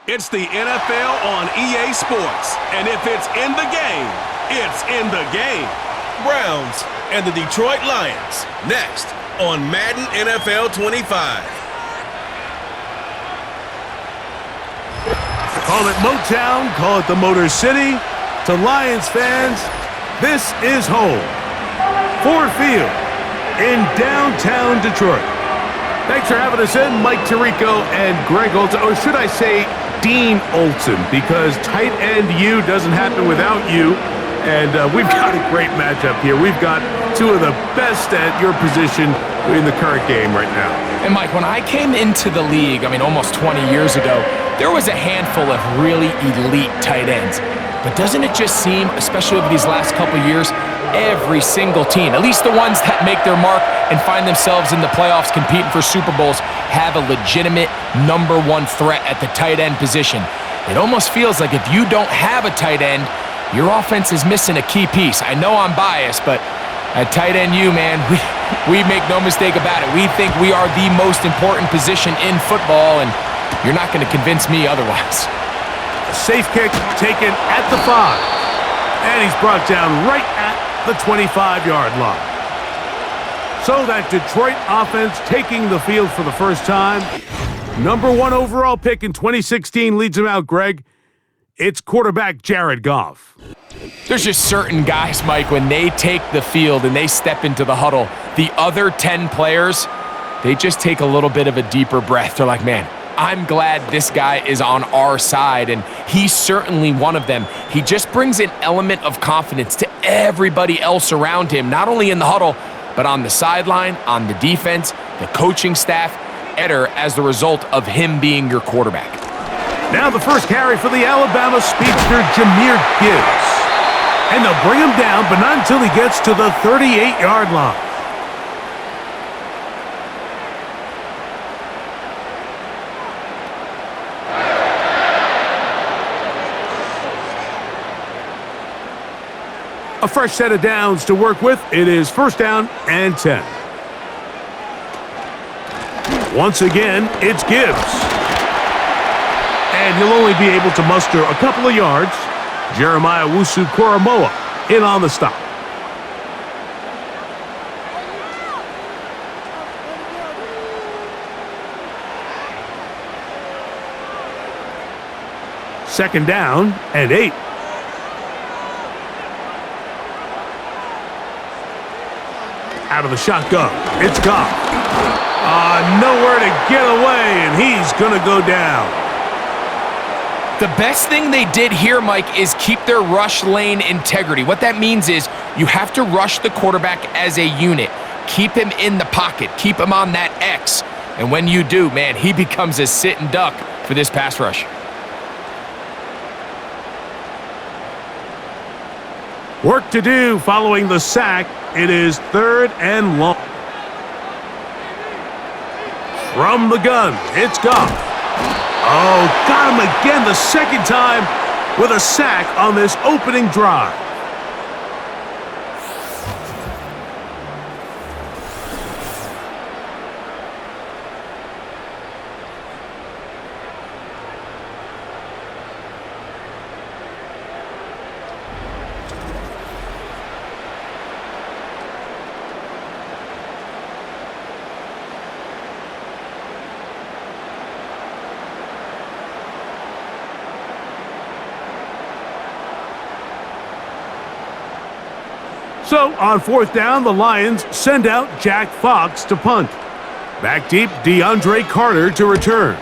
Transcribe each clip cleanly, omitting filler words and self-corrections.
It's the NFL on EA Sports, and if it's in the game, it's in the game. Browns and the Detroit Lions, next on Madden NFL 25. Call it Motown, call it the Motor City. To Lions fans, this is home. Ford Field in downtown Detroit. Thanks for having us in, Mike Tirico and Greg Olson, or should I say Dean Olson, because tight end U doesn't happen without you. And we've got a great matchup here. We've got two of the best at your position in the current game right now. And Mike, when I came into the league, almost 20 years ago, there was a handful of really elite tight ends. But doesn't it just seem, especially over these last couple years, every single team, at least the ones that make their mark and find themselves in the playoffs competing for Super Bowls, have a legitimate number one threat at the tight end position. It almost feels like if you don't have a tight end, your offense is missing a key piece. I know I'm biased, but at tight end U, man, we make no mistake about it. We think we are the most important position in football, and you're not going to convince me otherwise. A safe kick taken at the 5. And he's brought down right at the 25-yard line. So that Detroit offense taking the field for the first time. Number 1 overall pick in 2016 leads him out, Greg. It's quarterback Jared Goff. There's just certain guys, Mike, when they take the field and they step into the huddle, the other 10 players, they just take a little bit of a deeper breath. They're like, man, I'm glad this guy is on our side, and he's certainly one of them. He just brings an element of confidence to everybody else around him, not only in the huddle, but on the sideline, on the defense, the coaching staff, as the result of him being your quarterback. Now the first carry for the Alabama speedster, Jahmyr Gibbs. And they'll bring him down, but not until he gets to the 38-yard line. A fresh set of downs to work with. It is first down and 10. Once again, it's Gibbs. And he'll only be able to muster a couple of yards. Jeremiah Wusu-Koramoah in on the stop. Second down and 8. Out of the shotgun, it's Goff. Nowhere to get away, and he's going to go down. The best thing they did here, Mike, is keep their rush lane integrity. What that means is you have to rush the quarterback as a unit. Keep him in the pocket. Keep him on that X. And when you do, man, he becomes a sit and duck for this pass rush. Work to do following the sack. It is third and long. From the gun, it's Goff. Oh, got him again the second time with a sack on this opening drive. So, on fourth down, the Lions send out Jack Fox to punt. Back deep, DeAndre Carter to return.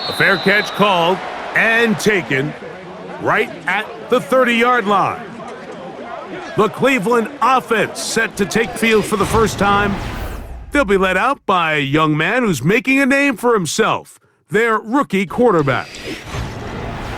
A fair catch called and taken right at the 30-yard line. The Cleveland offense set to take field for the first time. They'll be led out by a young man who's making a name for himself, their rookie quarterback.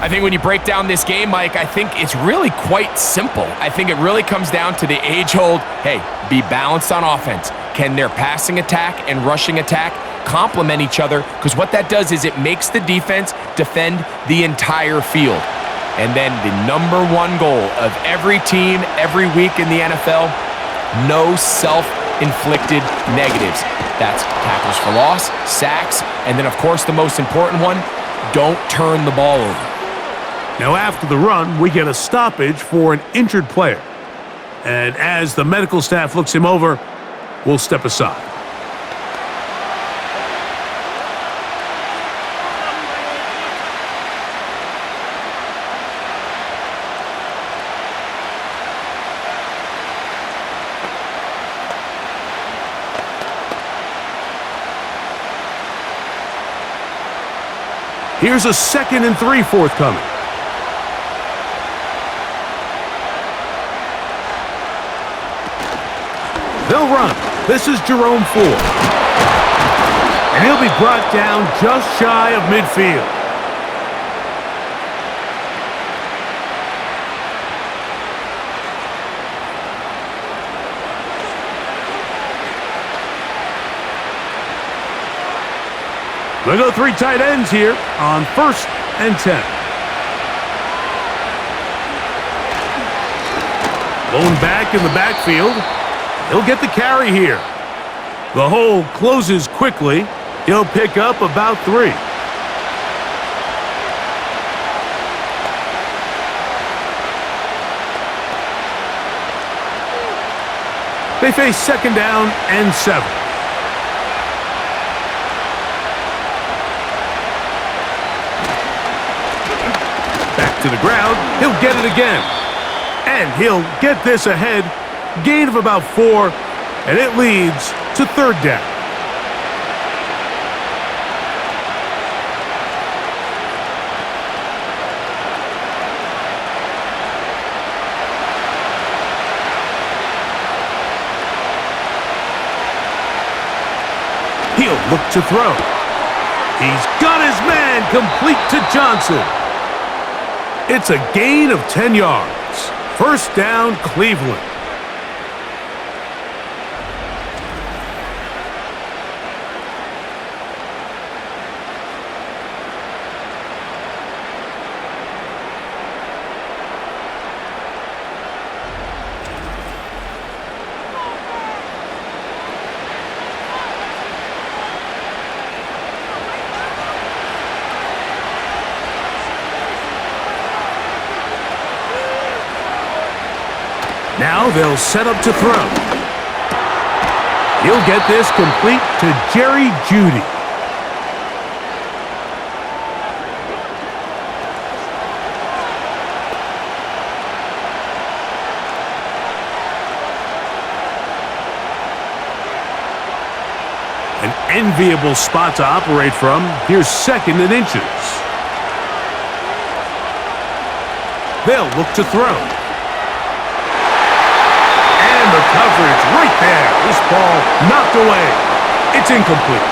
I think when you break down this game, Mike, I think it's really quite simple. I think it really comes down to the age-old, hey, be balanced on offense. Can their passing attack and rushing attack complement each other? Because what that does is it makes the defense defend the entire field. And then the #1 goal of every team, every week in the NFL, no self self-inflicted negatives. That's tackles for loss, sacks, and then, of course, the most important one, don't turn the ball over. Now, after the run, we get a stoppage for an injured player. And as the medical staff looks him over, we'll step aside. Here's a 2nd and 3 forthcoming. They'll run. This is Jerome Ford. And he'll be brought down just shy of midfield. They go 3 tight ends here on 1st and 10. Blown back in the backfield. He'll get the carry here. The hole closes quickly. He'll pick up about 3. They face 2nd down and 7. To the ground, he'll get it again. And he'll get this ahead, gain of about 4, and it leads to 3rd down. He'll look to throw. He's got his man complete to Johnson. It's a gain of 10 yards. 1st down, Cleveland. Now they'll set up to throw. He'll get this complete to Jerry Jeudy. An enviable spot to operate from. Here's 2nd and inches. They'll look to throw. The coverage right there. This ball knocked away. It's incomplete.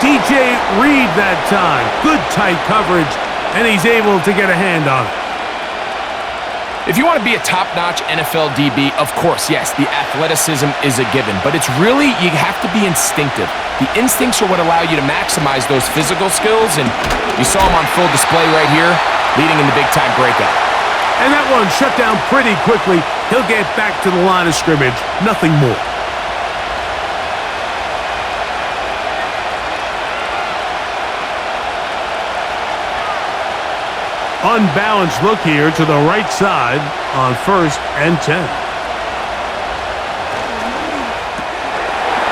DJ Reed that time. Good tight coverage, and he's able to get a hand on it. If you want to be a top-notch NFL DB, of course, yes, the athleticism is a given, but it's really, you have to be instinctive. The instincts are what allow you to maximize those physical skills, and you saw him on full display right here, leading in the big-time breakout. And that one shut down pretty quickly. He'll get back to the line of scrimmage. Nothing more. Unbalanced look here to the right side on 1st and 10.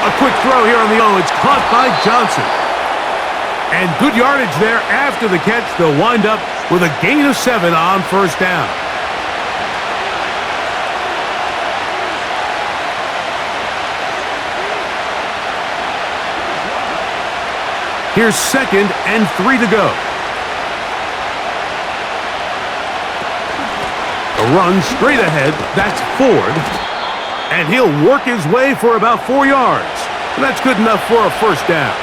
A quick throw here on the O. It's caught by Johnson. And good yardage there after the catch. They'll wind up with a gain of 7 on 1st down. Here's 2nd and 3 to go. A run straight ahead. That's Ford. And he'll work his way for about 4 yards. And that's good enough for a 1st down.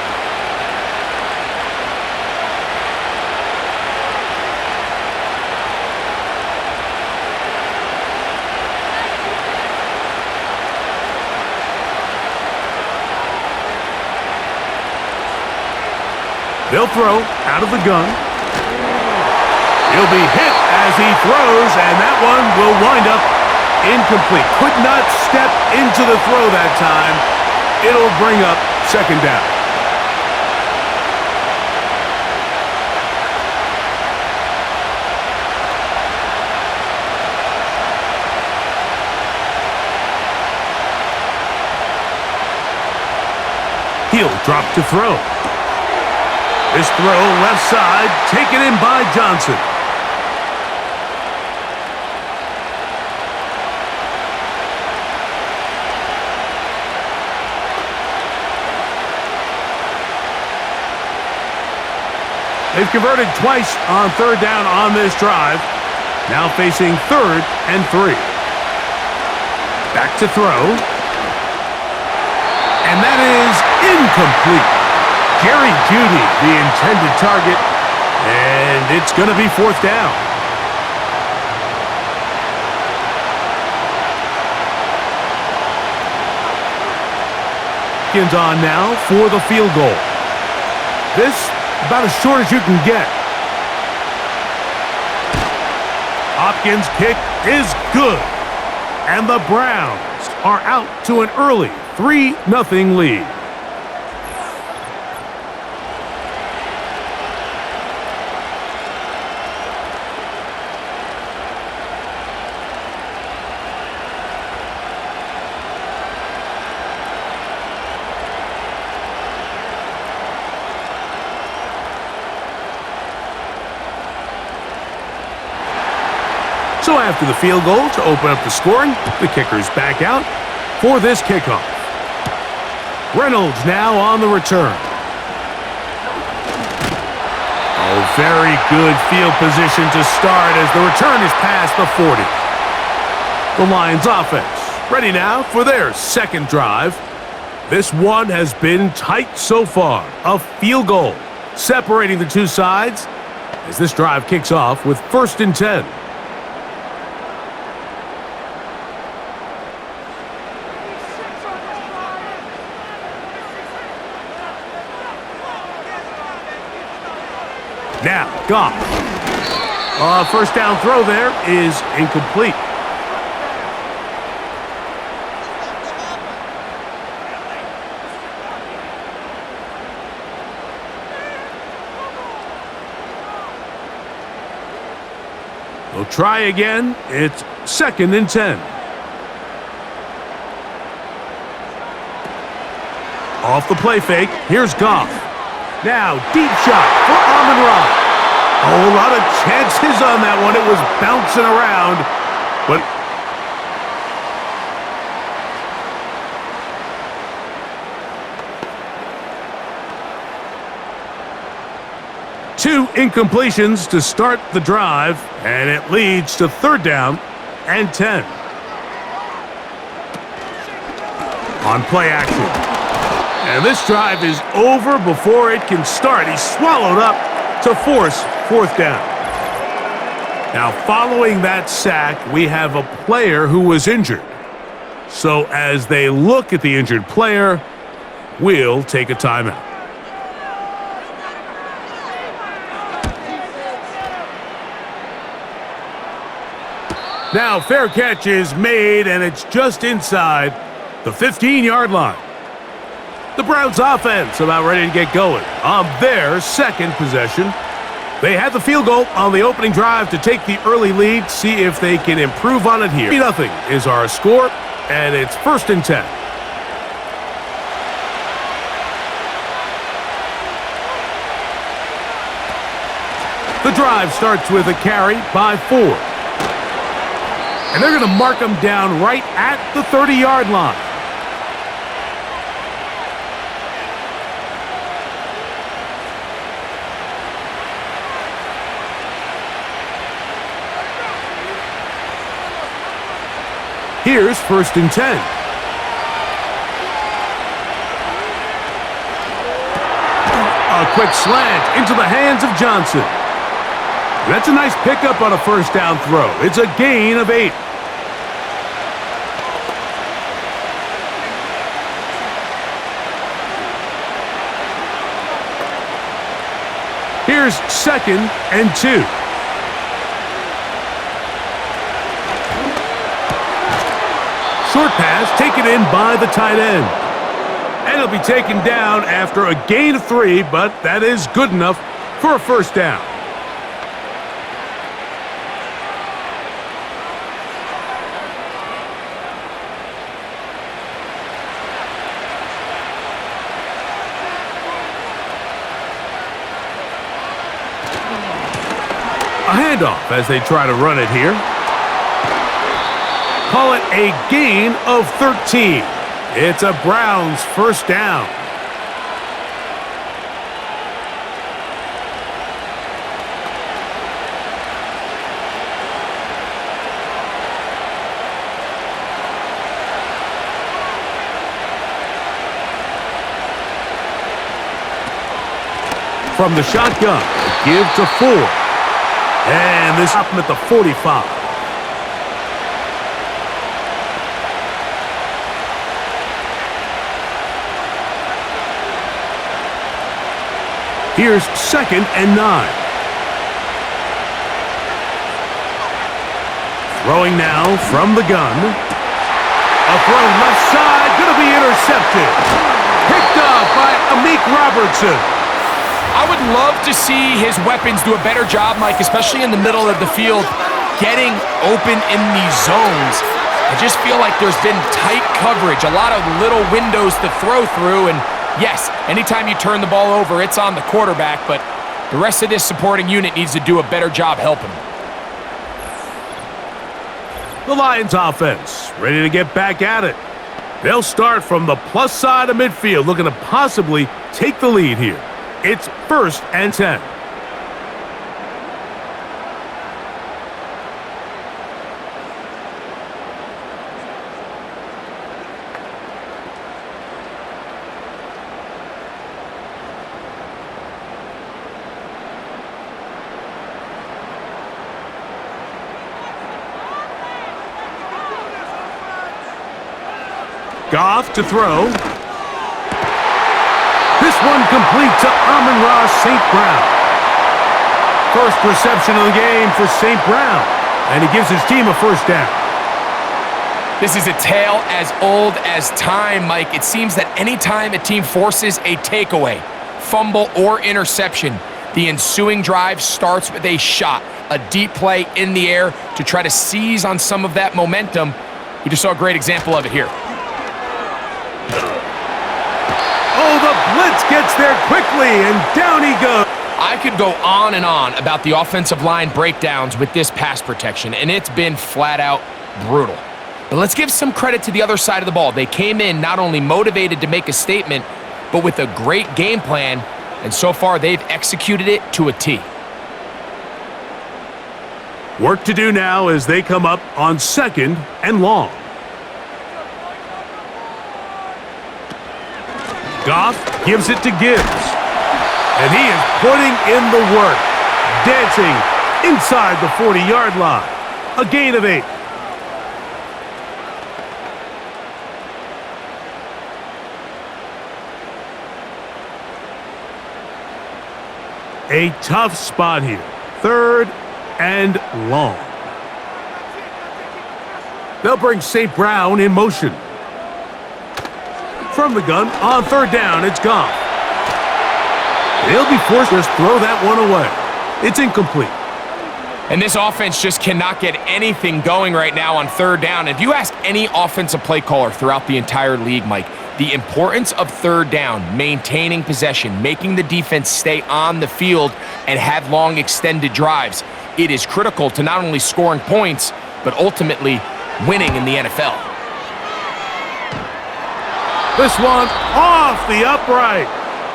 They'll throw out of the gun. He'll be hit as he throws, and that one will wind up incomplete. Could not step into the throw that time. It'll bring up second down. He'll drop to throw. This throw left side, taken in by Johnson. They've converted twice on third down on this drive. Now facing 3rd and 3. Back to throw. And that is incomplete. Jerry Jeudy, the intended target, and it's going to be 4th down. Hopkins on now for the field goal. This about as short as you can get. Hopkins' kick is good. And the Browns are out to an early 3-0 lead. So after the field goal to open up the scoring, the kicker's back out for this kickoff. Reynolds now on the return. Oh, very good field position to start as the return is past the 40. The Lions offense ready now for their second drive. This one has been tight so far. A field goal separating the two sides as this drive kicks off with 1st and 10. Now, Goff. First down throw there is incomplete. They'll try again. It's 2nd and 10. Off the play fake, here's Goff. Now, deep shot for Amon-Ra. Oh, a lot of chances on that one. It was bouncing around, but two incompletions to start the drive, and it leads to 3rd down and 10. On play action. And this drive is over before it can start. He's swallowed up to force 4th down. Now, following that sack, we have a player who was injured. So as they look at the injured player, we'll take a timeout. Now, fair catch is made, and it's just inside the 15-yard line. The Browns offense about ready to get going on their second possession. They had the field goal on the opening drive to take the early lead, see if they can improve on it here. 3-0 is our score, and it's 1st and 10. The drive starts with a carry by 4. And they're going to mark them down right at the 30-yard line. Here's 1st and 10. A quick slant into the hands of Johnson. That's a nice pickup on a 1st down throw. It's a gain of 8. Here's 2nd and 2. pass taken in by the tight end. And he'll be taken down after a gain of 3, but that is good enough for a first down. A handoff as they try to run it here. Call it a gain of 13. It's a Browns first down. From the shotgun, give to Ford. And this up at the 45. Here's 2nd and 9. Throwing now from the gun. A throw left side, going to be intercepted. Picked off by Amik Robertson. I would love to see his weapons do a better job, Mike, especially in the middle of the field, getting open in these zones. I just feel like there's been tight coverage, a lot of little windows to throw through, and yes, anytime you turn the ball over, it's on the quarterback, but the rest of this supporting unit needs to do a better job helping him. The Lions offense ready to get back at it. They'll start from the plus side of midfield, looking to possibly take the lead here. It's 1st and 10. Goff to throw. This one complete to Amon-Ra St. Brown. First reception of the game for St. Brown, and he gives his team a first down. This is a tale as old as time, Mike. It seems that anytime a team forces a takeaway, fumble, or interception, the ensuing drive starts with a shot, a deep play in the air to try to seize on some of that momentum. We just saw a great example of it here. Oh, the blitz gets there quickly, and down he goes. I could go on and on about the offensive line breakdowns with this pass protection, and it's been flat out brutal. But let's give some credit to the other side of the ball. They came in not only motivated to make a statement, but with a great game plan, and so far they've executed it to a T. Work to do now as they come up on 2nd and long. Goff gives it to Gibbs. And he is putting in the work. Dancing inside the 40-yard line. A gain of 8. A tough spot here. 3rd and long. They'll bring St. Brown in motion. From the gun, on 3rd down, it's Goff. They'll be forced to throw that one away. It's incomplete. And this offense just cannot get anything going right now on 3rd down. If you ask any offensive play caller throughout the entire league, Mike, the importance of 3rd down, maintaining possession, making the defense stay on the field and have long extended drives, it is critical to not only scoring points, but ultimately winning in the NFL. This one off the upright.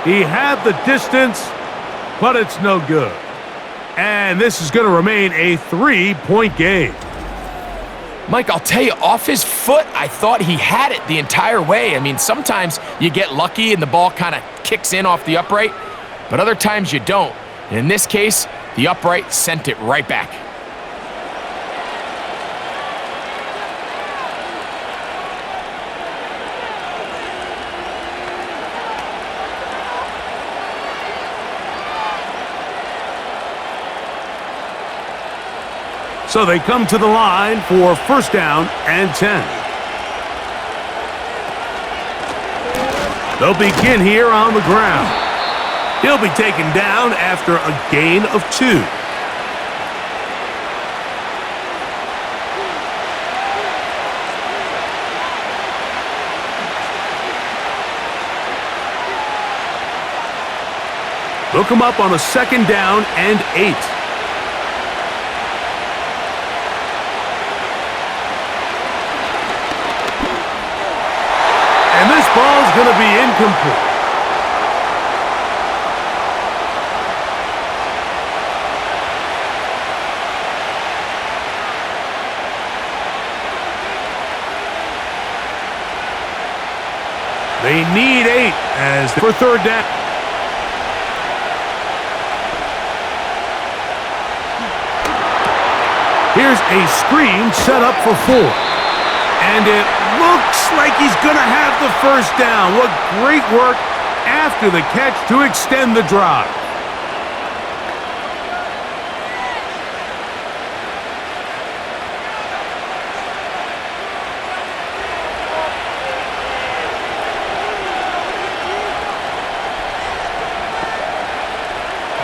He had the distance, but it's no good. And this is going to remain a 3-point game. Mike, I'll tell you, off his foot, I thought he had it the entire way. I mean, sometimes you get lucky and the ball kind of kicks in off the upright, but other times you don't. And in this case, the upright sent it right back. So they come to the line for 1st down and 10. They'll begin here on the ground. He'll be taken down after a gain of 2. They'll come up on a 2nd down and 8. And this ball's going to be incomplete. They need 8 as for 3rd down. Here's a screen set up for 4. And it looks like he's going to have the 1st down. What great work after the catch to extend the drive.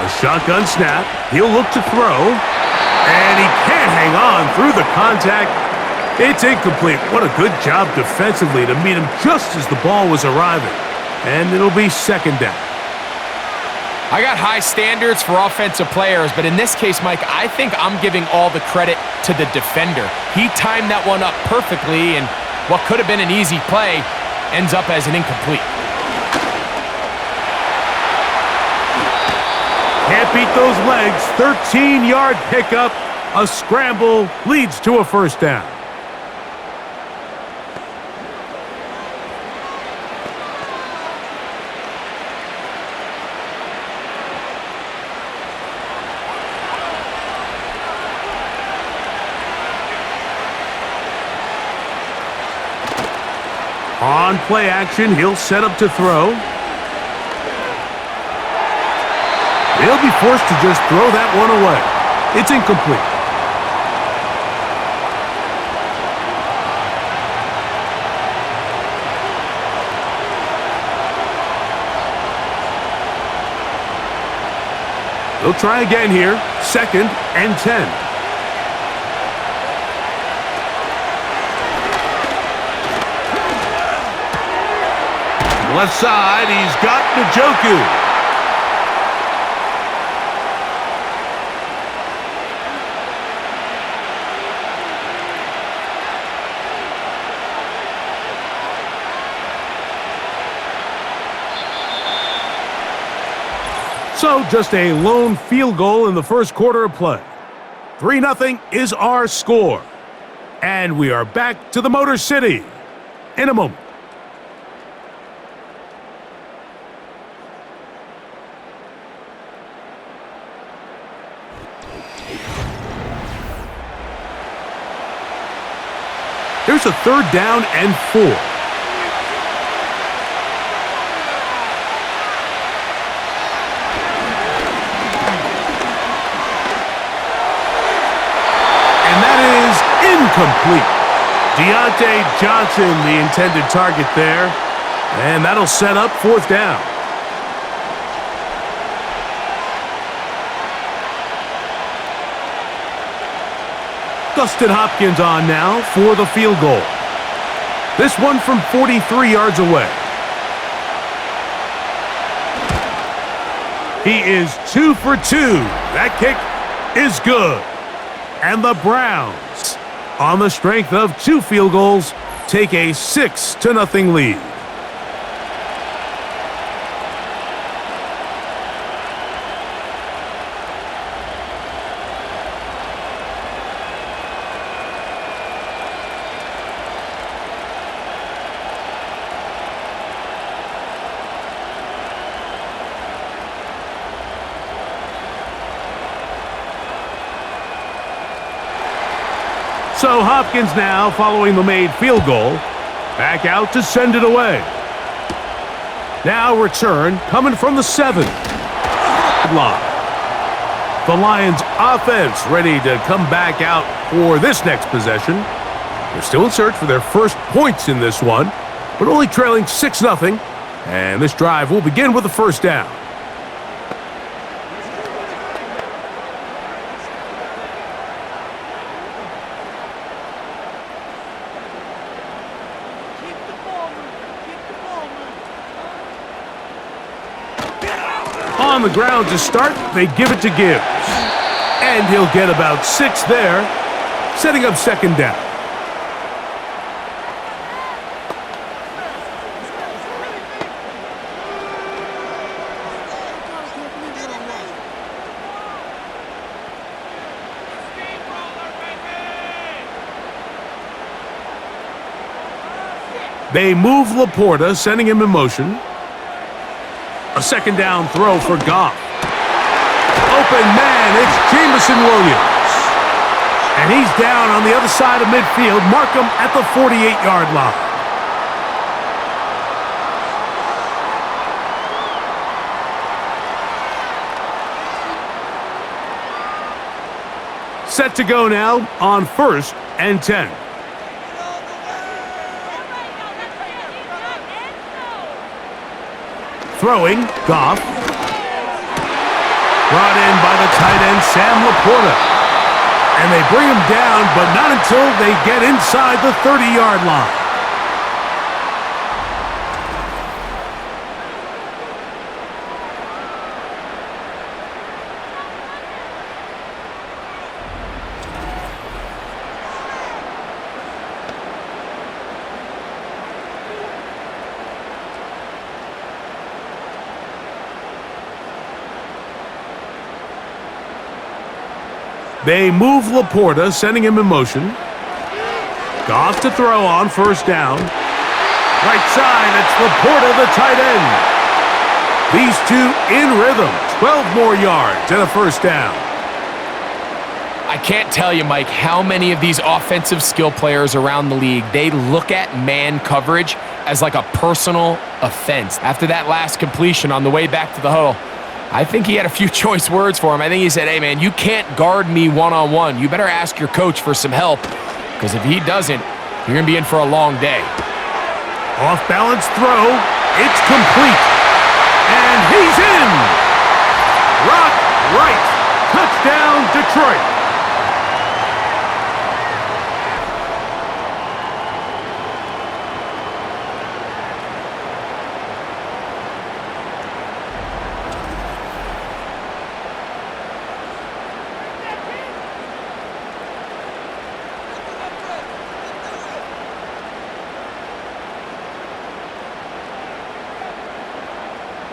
A shotgun snap. He'll look to throw. And he can't hang on through the contact. It's incomplete. What a good job defensively to meet him just as the ball was arriving. And it'll be 2nd down. I got high standards for offensive players, but in this case, Mike, I think I'm giving all the credit to the defender. He timed that one up perfectly, and what could have been an easy play ends up as an incomplete. Can't beat those legs. 13-yard pickup. A scramble leads to a 1st down. On play action, he'll set up to throw. He'll be forced to just throw that one away. It's incomplete. They'll try again here. 2nd and 10. Left side, he's got Njoku. So just a lone field goal in the 1st quarter of play. 3-0 is our score. And we are back to the Motor City in a moment. Here's a 3rd down and 4. Incomplete. Deontay Johnson, the intended target there. And that'll set up 4th down. Dustin Hopkins on now for the field goal. This one from 43 yards away. He is 2 for 2. That kick is good. And the Browns, on the strength of 2 field goals, take a 6-0 lead. So Hopkins now, following the made field goal, back out to send it away. Now return coming from the 7. Line. The Lions offense ready to come back out for this next possession. They're still in search for their first points in this one, but only trailing 6-0 And this drive will begin with a first down. On the ground to start, they give it to Gibbs. And he'll get about 6 there, setting up second down. They move Laporta, sending him in motion. A second down throw for Goff. Open man, it's Jamison Williams. And he's down on the other side of midfield. Mark him at the 48-yard line. Set to go now on 1st and 10. Throwing, Goff. Brought in by the tight end, Sam Laporta. And they bring him down, but not until they get inside the 30-yard line. They move Laporta, sending him in motion. Goff to throw on first down. Right side, it's Laporta, the tight end. These two in rhythm. 12 more yards and a first down. I can't tell you, Mike, how many of these offensive skill players around the league, they look at man coverage as like a personal offense. After that last completion on the way back to the huddle, I think he had a few choice words for him. I think he said, hey, man, you can't guard me one-on-one. You better ask your coach for some help, because if he doesn't, you're going to be in for a long day. Off-balance throw. It's complete. And he's in. Rock right. Touchdown, Detroit.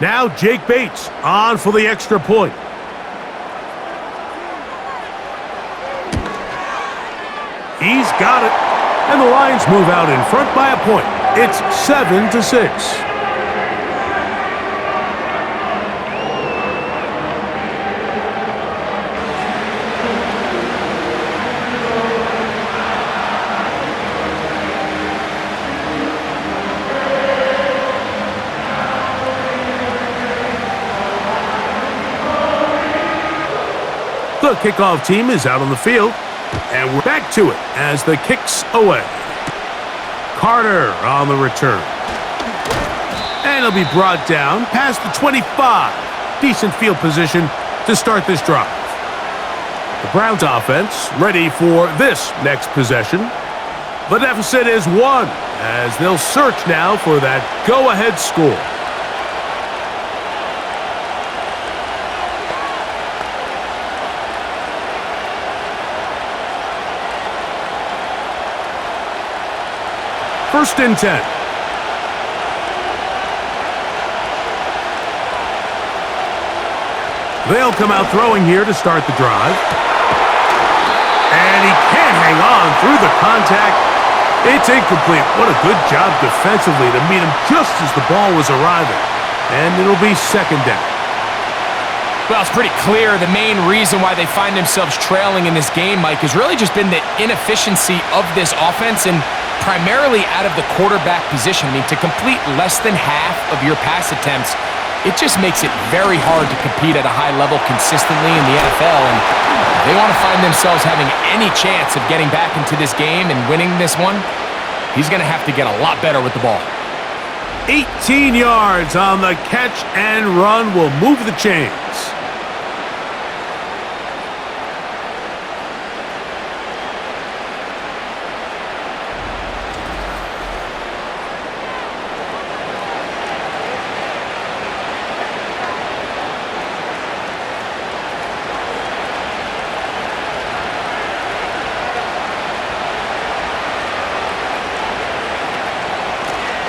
Now Jake Bates on for the extra point. He's got it. And the Lions move out in front by a point. It's 7-6. The kickoff team is out on the field, and we're back to it as the kick's away. Carter on the return. And he'll be brought down past the 25. Decent field position to start this drive. The Browns offense ready for this next possession. The deficit is 1 as they'll search now for that go-ahead score. First and 10. They'll come out throwing here to start the drive. And he can't hang on through the contact. It's incomplete. What a good job defensively to meet him just as the ball was arriving. And it'll be second down. Well, it's pretty clear the main reason why they find themselves trailing in this game, Mike, has really just been the inefficiency of this offense and primarily out of the quarterback position. I mean, to complete less than half of your pass attempts, it just makes it very hard to compete at a high level consistently in the NFL. And if they want to find themselves having any chance of getting back into this game and winning this one, he's going to have to get a lot better with the ball. 18 yards on the catch and run will move the chains.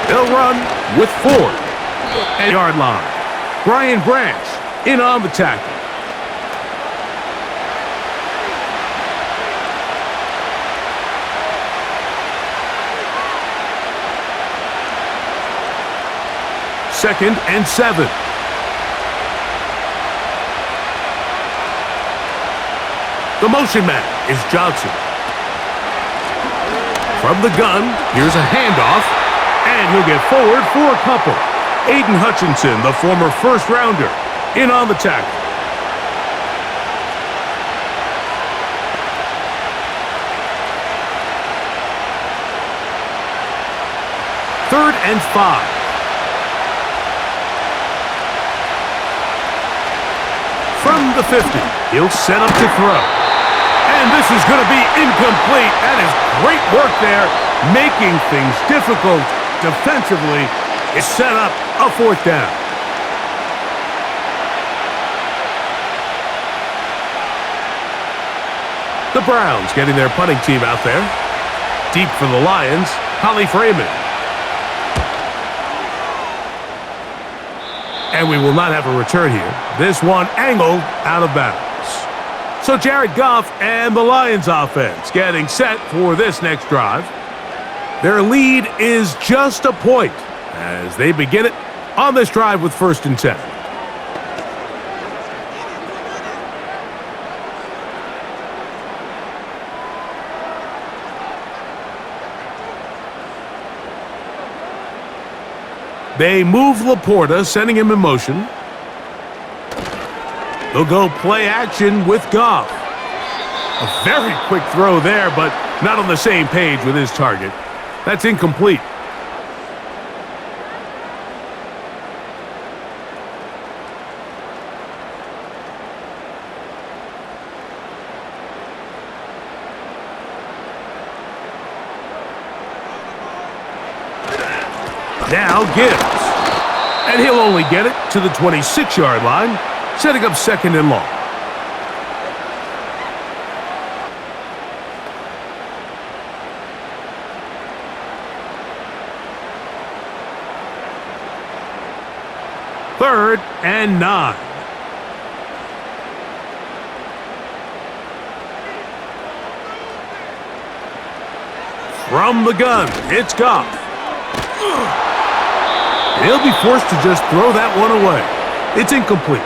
They'll run with 4 and yard line. Brian Branch in on the tackle. Second and 7. The motion man is Johnson. From the gun, here's a handoff. And he'll get forward for a couple. Aiden Hutchinson, the former first-rounder, in on the tackle. Third and 5. From the 50, he'll set up to throw. And this is going to be incomplete. That is great work there, making things difficult. Defensively, it's set up a 4th down. The Browns getting their punting team out there. Deep for the Lions, Holly Freeman. And we will not have a return here. This one angled out of bounds. So Jared Goff and the Lions offense getting set for this next drive. Their lead is just a point as they begin it on this drive with 1st and 10. They move Laporta, sending him in motion. They'll go play action with Goff. A very quick throw there, but not on the same page with his target. That's incomplete. Now Gibbs. And he'll only get it to the 26-yard line, setting up 2nd and long. Third and 9. From the gun, it's Goff. He'll be forced to just throw that one away. It's incomplete.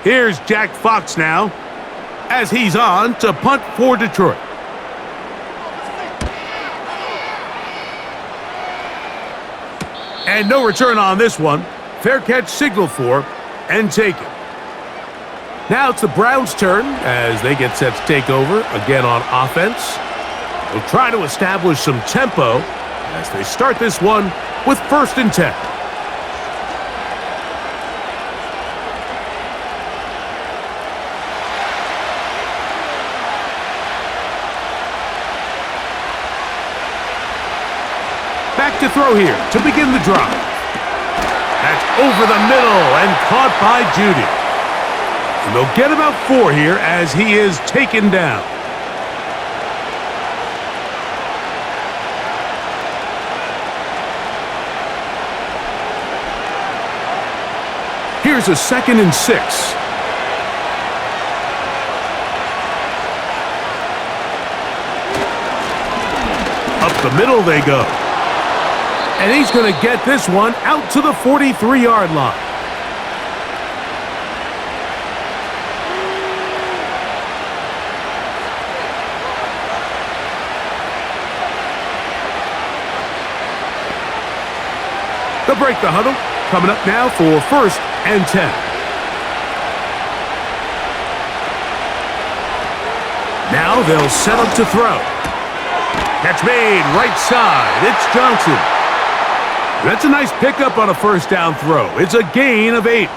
Here's Jack Fox now, as he's on to punt for Detroit. And no return on this one. Fair catch signaled for and taken. Now it's the Browns' turn as they get set to take over again on offense. They'll try to establish some tempo as they start this one with 1st and 10. Back to throw here to begin the drive. That's over the middle and caught by Judy. And they'll get about 4 here as he is taken down. Here's a 2nd and 6. Up the middle they go. And he's going to get this one out to the 43-yard line. They'll break the huddle. Coming up now for 1st and 10. Now they'll set up to throw. Catch made, right side. It's Johnson. That's a nice pickup on a first down throw. It's a gain of 8.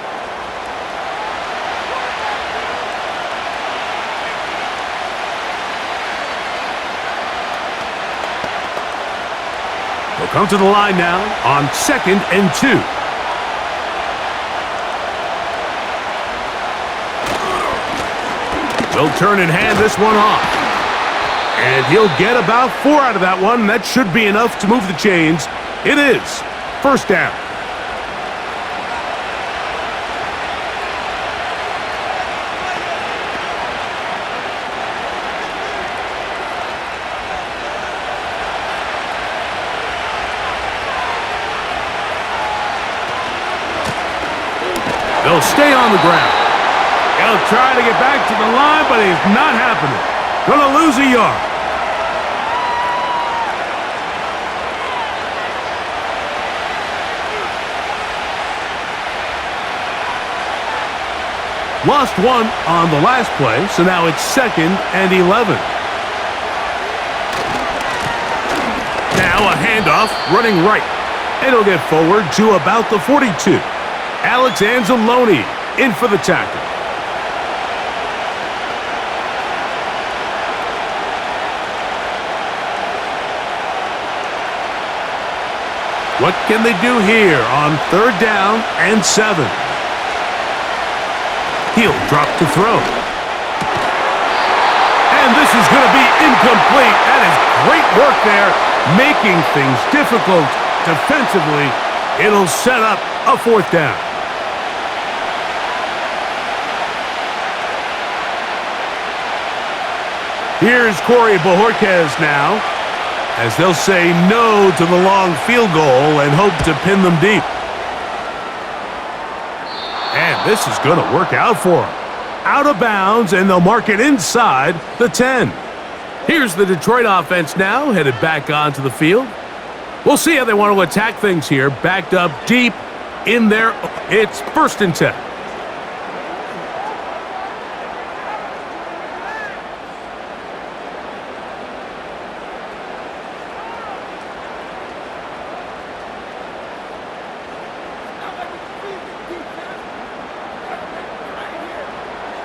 They'll come to the line now on 2nd and 2. They'll turn and hand this one off. And he'll get about 4 out of that one. That should be enough to move the chains. It is. First down. They'll stay on the ground. He'll try to get back to the line, but it's not happening. Gonna lose a yard. Lost 1 on the last play, so now it's 2nd and 11. Now a handoff running right. And he'll get forward to about the 42. Alex Anzalone in for the tackle. What can they do here on 3rd down and 7? He'll drop to throw. And this is going to be incomplete. That is great work there, making things difficult defensively. It'll set up a 4th down. Here's Corey Bojorquez now, as they'll say no to the long field goal and hope to pin them deep. And this is going to work out for them. Out of bounds, and they'll mark it inside the 10. Here's the Detroit offense now, headed back onto the field. We'll see how they want to attack things here. Backed up deep in there. It's 1st and 10.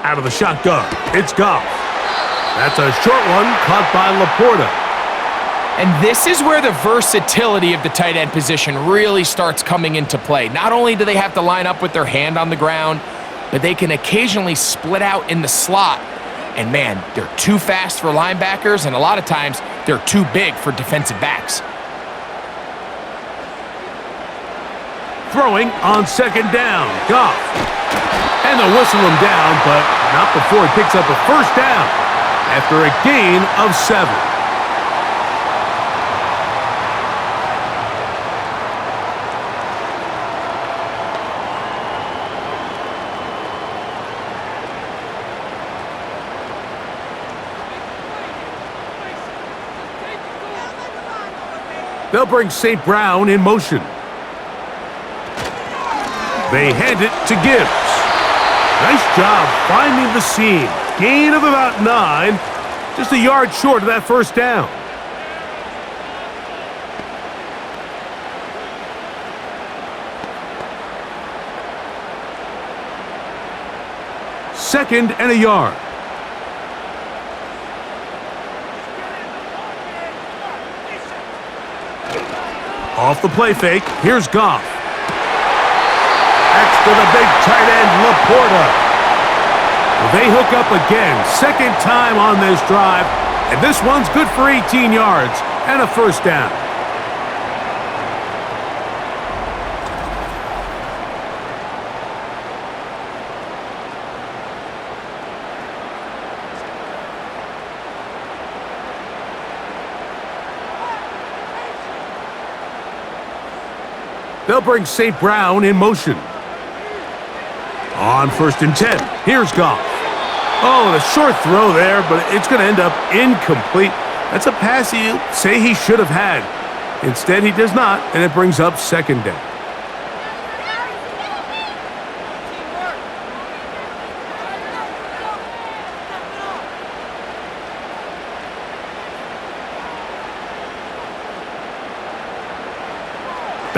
Out of the shotgun, it's Goff. That's a short one caught by Laporta. And this is where the versatility of the tight end position really starts coming into play. Not only do they have to line up with their hand on the ground, but they can occasionally split out in the slot. And man, they're too fast for linebackers, and a lot of times they're too big for defensive backs. Throwing on 2nd down, Goff. And they'll whistle him down, but not before he picks up a 1st down after a gain of 7. They'll bring St. Brown in motion. They hand it to Gibbs. Nice job finding the seam. Gain of about 9. Just a yard short of that 1st down. Second and a yard. Off the play fake, here's Goff. That's to the big tight end, Laporta. They hook up again, 2nd time on this drive, and this one's good for 18 yards and a 1st down. They'll bring St. Brown in motion. On 1st and 10, here's Goff. Oh, the short throw there, but it's going to end up incomplete. That's a pass you say he should have had. Instead, he does not, and it brings up 2nd down.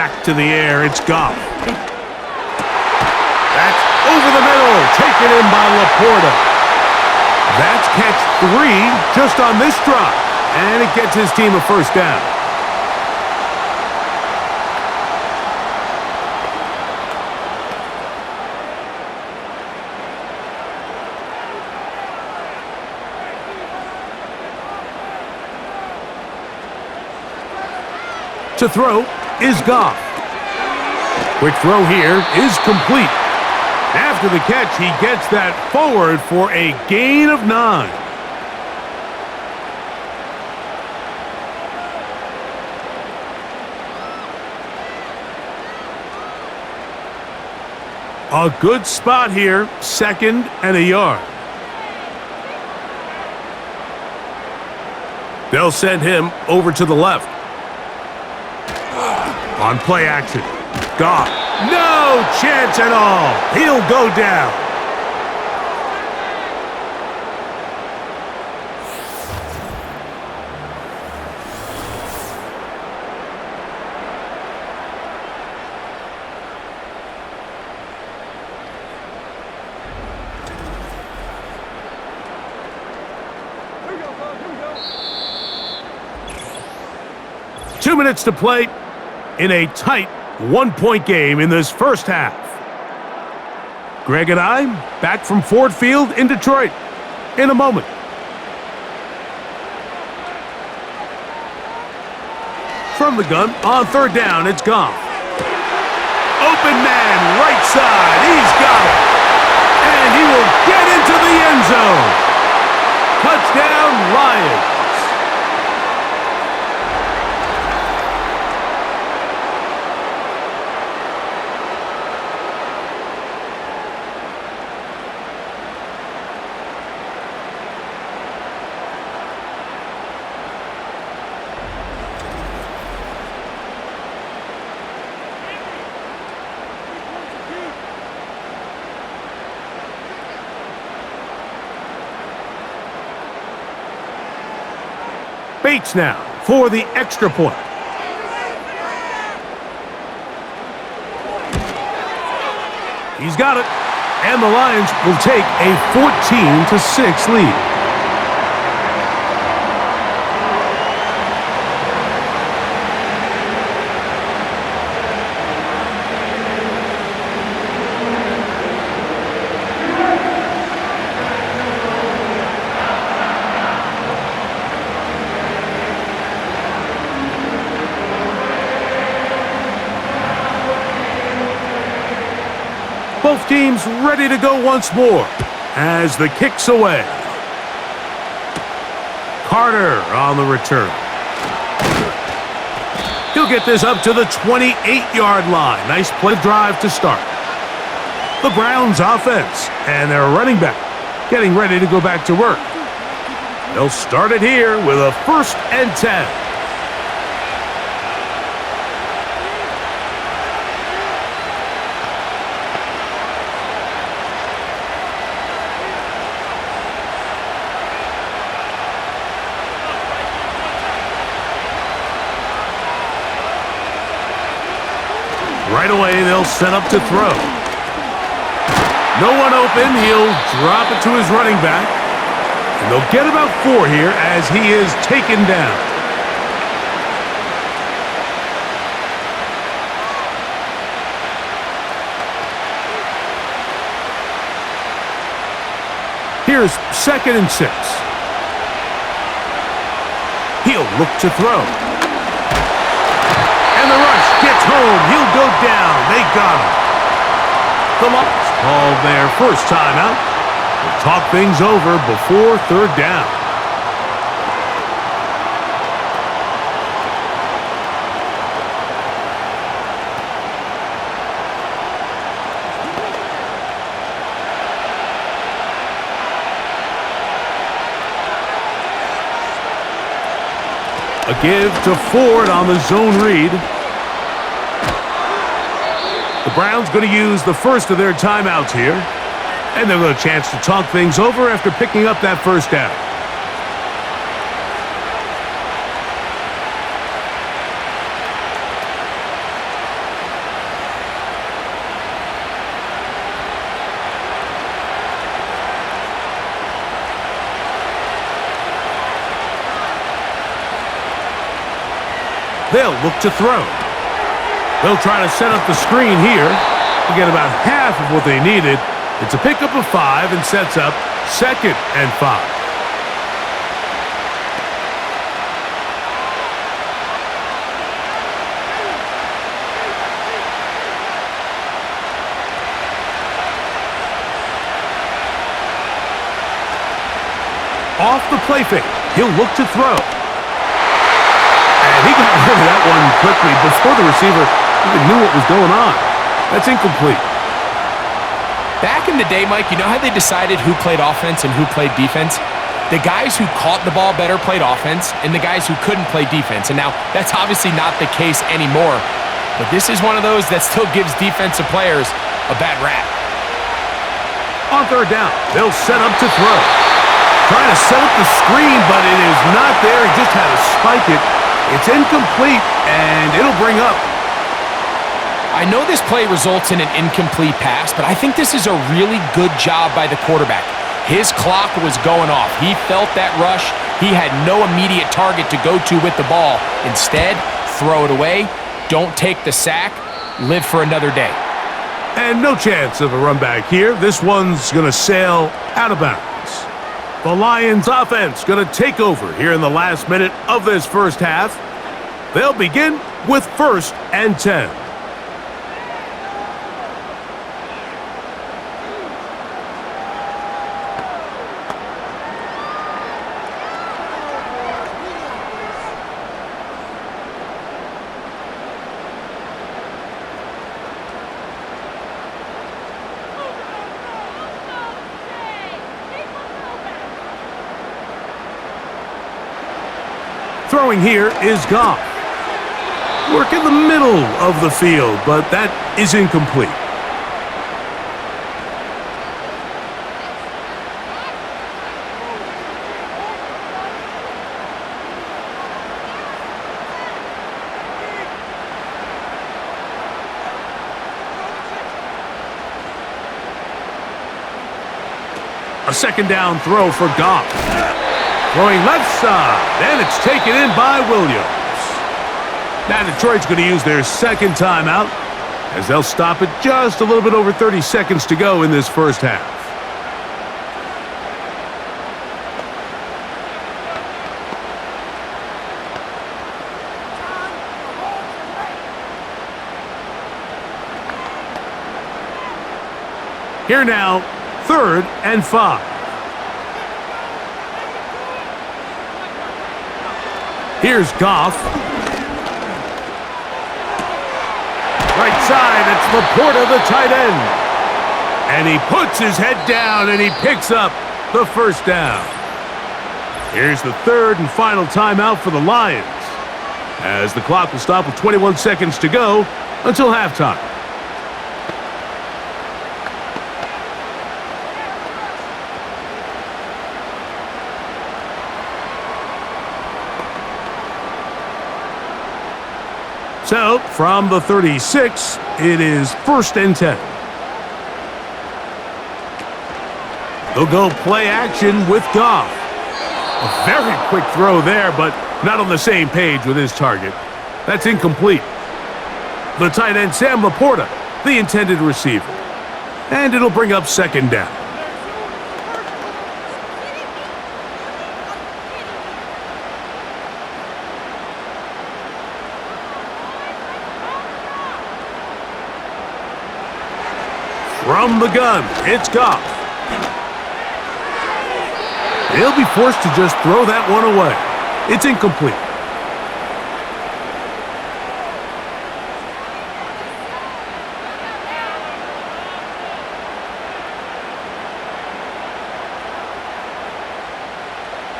Back to the air, it's Goff. That's over the middle, taken in by Laporta. That's catch 3 just on this drop, and it gets his team a first down. To throw is Goff. Quick throw here is complete. After the catch, he gets that forward for a gain of 9. A good spot here, 2nd and a yard. They'll send him over to the left. On play action, Goff. No chance at all. He'll go down. Two minutes to play in a tight one-point game in this first half. Greg and I back from Ford Field in Detroit in a moment. From the gun on 3rd down, it's Goff. Open man, right side, he's got it. And he will get into the end zone. Touchdown, Lions. Bates now for the extra point. He's got it. And the Lions will take a 14-6 lead. Both teams ready to go once more as the kick's away. Carter on the return. He'll get this up to the 28-yard line. Nice play drive to start. The Browns offense and their running back getting ready to go back to work. They'll start it here with a 1st and 10. Right away, they'll set up to throw. No one open. He'll drop it to his running back. And they'll get about 4 here as he is taken down. Here's 2nd and 6. He'll look to throw. And the rush gets home. He'll go down. They got him. The Lions called their first timeout. We'll talk things over before 3rd down. A give to Ford on the zone read. The Browns going to use the first of their timeouts here. And they'll have a chance to talk things over after picking up that first down. they'll look to throw. They'll try to set up the screen here to get about half of what they needed. It's a pickup of 5 and sets up 2nd and 5. Off the play fake, he'll look to throw. And he got rid of that one quickly before the receiver even knew what was going on. That's incomplete. Back in the day, Mike, you know how they decided who played offense and who played defense? The guys who caught the ball better played offense, and the guys who couldn't play defense. And now, that's obviously not the case anymore. But this is one of those that still gives defensive players a bad rap. On 3rd down, they'll set up to throw. Trying to set up the screen, but it is not there. He just had to spike it. It's incomplete, and it'll bring up. I know this play results in an incomplete pass, but I think this is a really good job by the quarterback. His clock was going off. He felt that rush. He had no immediate target to go to with the ball. Instead, throw it away. Don't take the sack. Live for another day. And no chance of a run back here. This one's going to sail out of bounds. The Lions offense going to take over here in the last minute of this first half. They'll begin with 1st and 10. Throwing here is Goff. Work in the middle of the field, but that is incomplete. A 2nd down throw for Goff. Throwing left side, and it's taken in by Williams. Now Detroit's going to use their 2nd timeout as they'll stop it just a little bit over 30 seconds to go in this first half. Here now, 3rd and 5. Here's Goff. Right side, it's Laporta, the tight end. And he puts his head down and he picks up the 1st down. Here's the 3rd and final timeout for the Lions, as the clock will stop with 21 seconds to go until halftime. So, from the 36, it is 1st and 10. They'll go play action with Goff. A very quick throw there, but not on the same page with his target. That's incomplete. The tight end, Sam Laporta, the intended receiver. And it'll bring up 2nd down. From the gun, it's Goff. He'll be forced to just throw that one away. It's incomplete.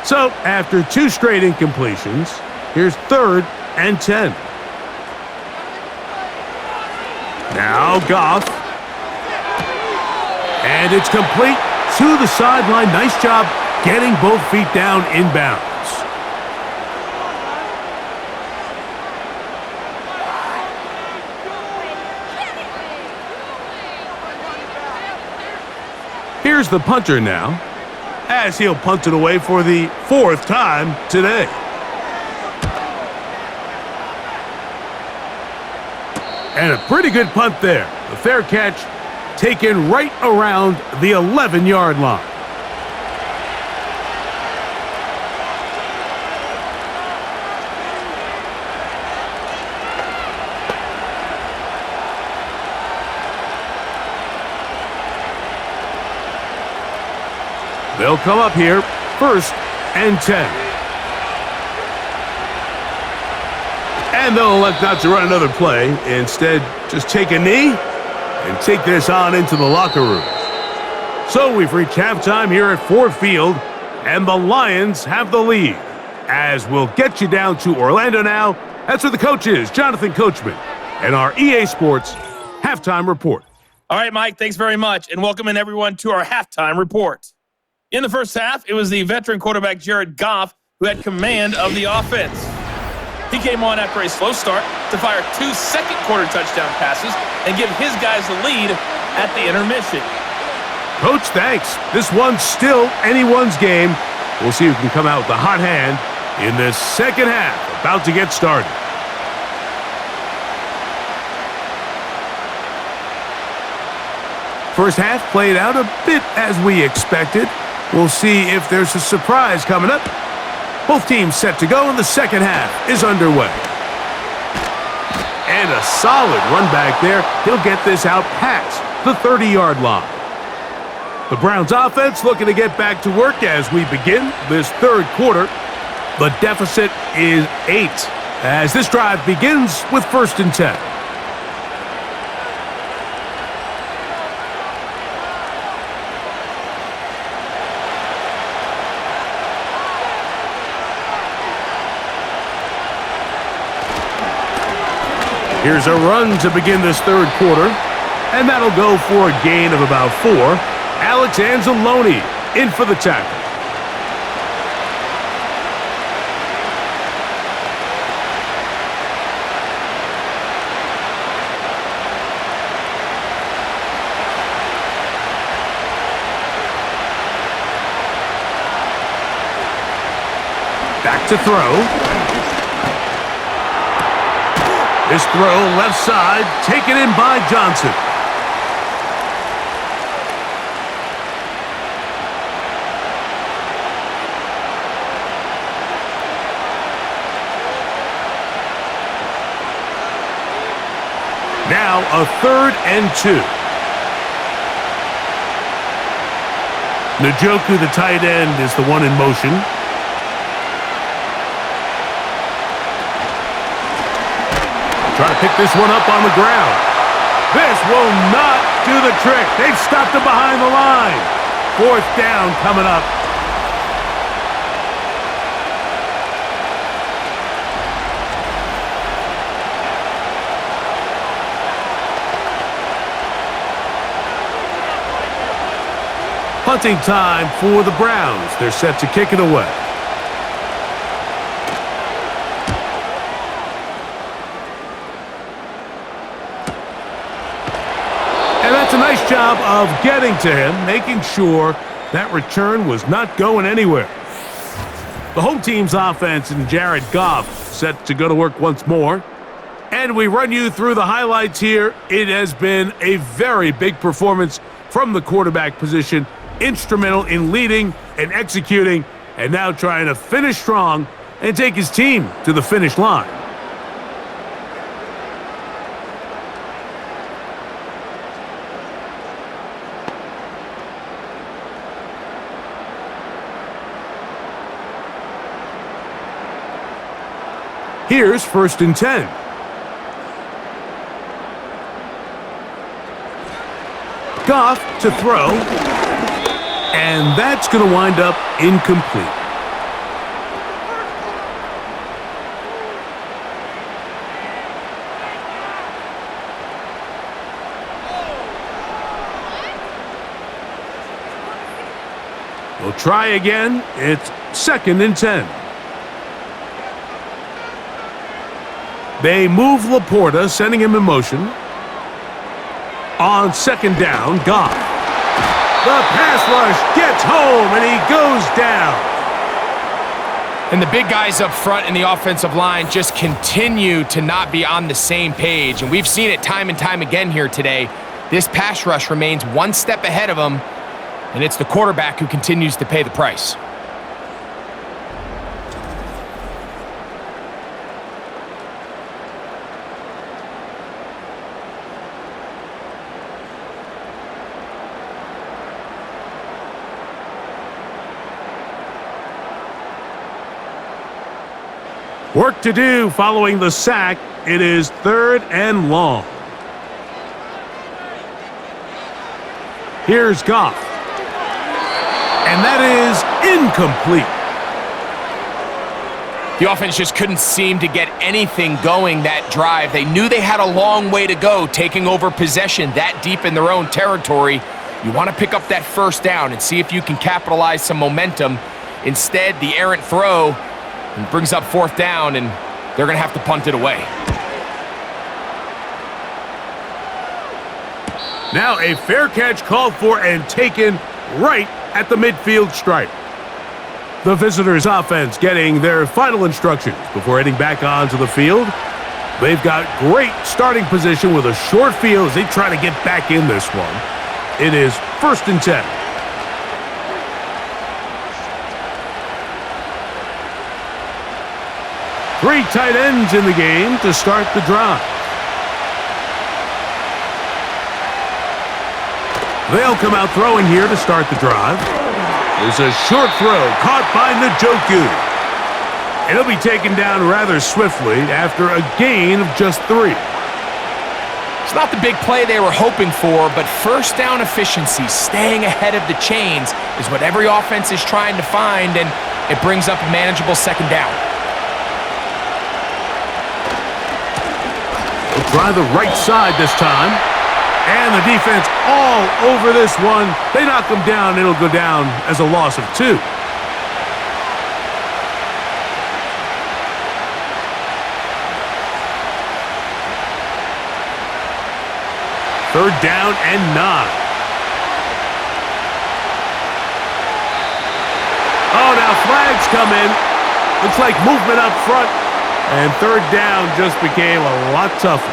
So, after 2 straight incompletions, here's 3rd and 10. Now Goff. And it's complete to the sideline. Nice job getting both feet down inbounds. Here's the punter now, as he'll punt it away for the 4th time today. And a pretty good punt there. The fair catch taken right around the 11-yard line. They'll come up here, 1st and 10. And they'll elect not to run another play. Instead, just take a knee and take this on into the locker room. So we've reached halftime here at Ford Field, and the Lions have the lead. As we'll get you down to Orlando now, that's where the coach is, Jonathan Coachman, and our EA Sports Halftime Report. All right, Mike, thanks very much, and welcome in everyone to our Halftime Report. In the first half, it was the veteran quarterback Jared Goff who had command of the offense. He came on after a slow start to fire 2 second-quarter touchdown passes and give his guys the lead at the intermission. Coach, thanks. This one's still anyone's game. We'll see who can come out with the hot hand in this second half, about to get started. First half played out a bit as we expected. We'll see if there's a surprise coming up. Both teams set to go, and the second half is underway. And a solid run back there. He'll get this out past the 30-yard line. The Browns offense looking to get back to work as we begin this third quarter. The deficit is 8 as this drive begins with 1st and 10. Here's a run to begin this third quarter, and that'll go for a gain of about 4. Alex Anzalone in for the tackle. Back to throw. This throw left side, taken in by Johnson. Now a 3rd and 2. Njoku, the tight end, is the one in motion. Trying to pick this one up on the ground. This will not do the trick. They've stopped him behind the line. 4th down coming up. Punting time for the Browns. They're set to kick it away. That's a nice job of getting to him, making sure that return was not going anywhere. The home team's offense and Jared Goff set to go to work once more. And we run you through the highlights here. It has been a very big performance from the quarterback position, instrumental in leading and executing, and now trying to finish strong and take his team to the finish line. Here's 1st and 10. Goff to throw, and that's going to wind up incomplete. We'll try again. It's 2nd and 10. They move Laporta, sending him in motion. On 2nd down, Goff. The pass rush gets home, and he goes down. And the big guys up front in the offensive line just continue to not be on the same page. And we've seen it time and time again here today. This pass rush remains one step ahead of them, and it's the quarterback who continues to pay the price. Work to do following the sack. It is 3rd and long. Here's Goff. And that is incomplete. The offense just couldn't seem to get anything going that drive. They knew they had a long way to go taking over possession that deep in their own territory. You want to pick up that first down and see if you can capitalize some momentum. Instead, the errant throw brings up 4th down, and they're going to have to punt it away. Now a fair catch called for and taken right at the midfield stripe. The visitors' offense getting their final instructions before heading back onto the field. They've got great starting position with a short field as they try to get back in this one. It is 1st and 10. 3 tight ends in the game to start the drive. They'll come out throwing here to start the drive. There's a short throw caught by Njoku. It'll be taken down rather swiftly after a gain of just 3. It's not the big play they were hoping for, but first down efficiency, staying ahead of the chains, is what every offense is trying to find, and it brings up a manageable 2nd down. Try the right side this time. And the defense all over this one. They knock him down. It'll go down as a loss of 2. Third down and 9. Oh, now flags come in. Looks like movement up front. And 3rd down just became a lot tougher.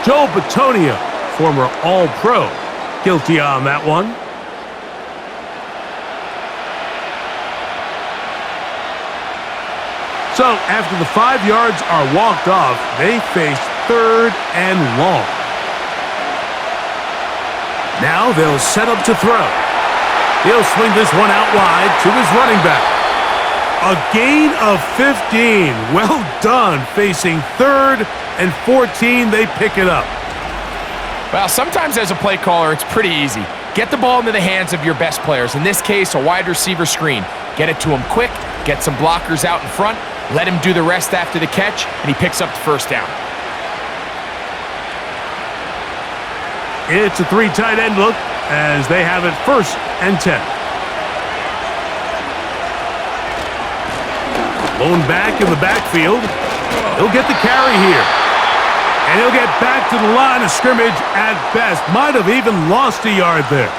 Joe Batonia, former All-Pro, guilty on that one. So after the 5 yards are walked off, they face 3rd and long. Now they'll set up to throw. He'll swing this one out wide to his running back. A gain of 15. Well done. Facing 3rd and 14, they pick it up. Well, sometimes as a play caller, it's pretty easy. Get the ball into the hands of your best players. In this case, a wide receiver screen. Get it to him quick, get some blockers out in front, let him do the rest after the catch, and he picks up the 1st down. It's a 3 tight end look as they have it 1st and 10. Blown back in the backfield. He'll get the carry here. And he'll get back to the line of scrimmage at best. Might have even lost a yard there.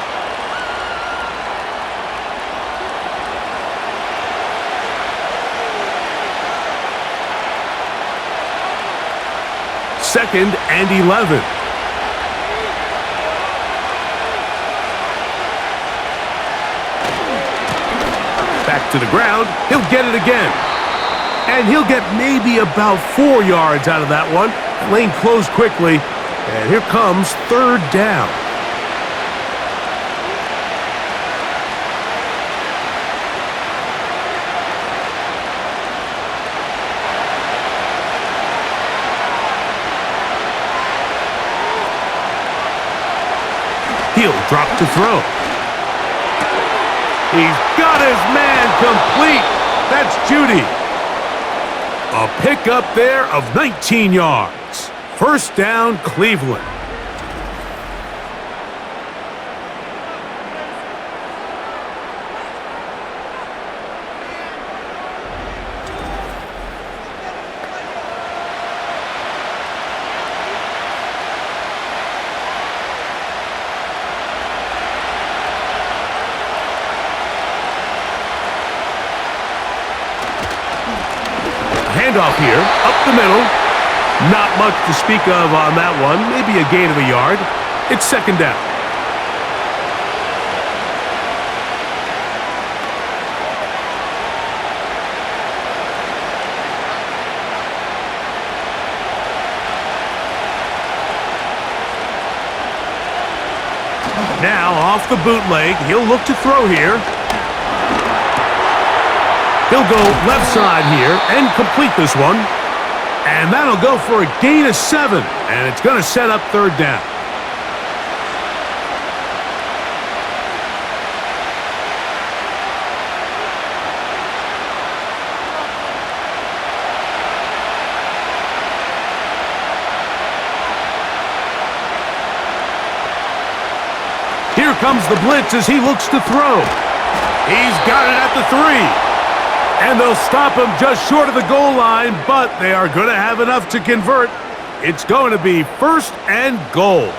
Second and 11. Back to the ground. He'll get it again. And he'll get maybe about 4 yards out of that one. Lane closed quickly. And here comes 3rd down. He'll drop to throw. He's got his man complete. That's Judy. A pickup there of 19 yards. 1st down, Cleveland. handoff here, up the middle. Not much to speak of on that one. Maybe a gain of a yard. It's second down. Now, off the bootleg, he'll look to throw here. He'll go left side here and complete this one. And that'll go for a gain of 7. And it's going to set up third down. Here comes the blitz as he looks to throw. He's got it at the 3. And they'll stop him just short of the goal line, but they are going to have enough to convert. It's going to be first and goal.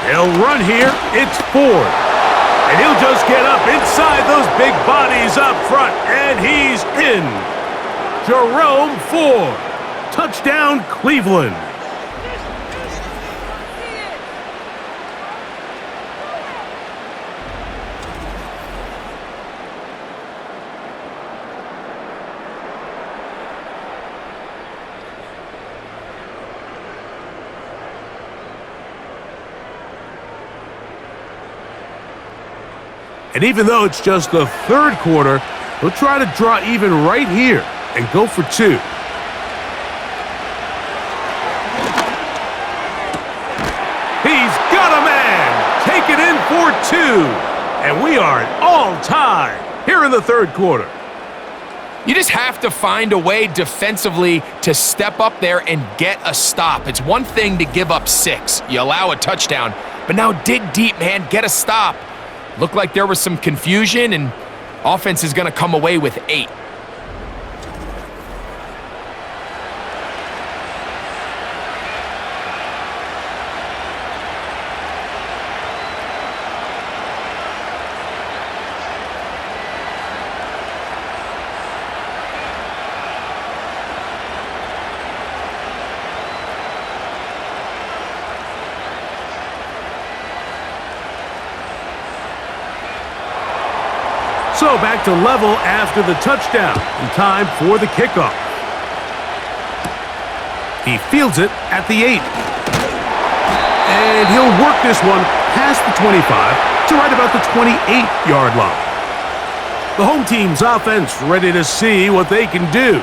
They'll run here. It's Ford. And he'll just get up inside those big bodies up front, and he's in. Jerome Ford. Touchdown, Cleveland. And even though it's just the third quarter, he'll try to draw even right here and go for 2. He's got a man! Take it in for 2! And we are at all time here in the third quarter. You just have to find a way defensively to step up there and get a stop. It's one thing to give up 6. You allow a touchdown. But now dig deep, man. Get a stop. Looked like there was some confusion, and offense is going to come away with 8. So back to level after the touchdown, and time for the kickoff. He fields it at the 8. And he'll work this one past the 25 to right about the 28-yard line. The home team's offense ready to see what they can do.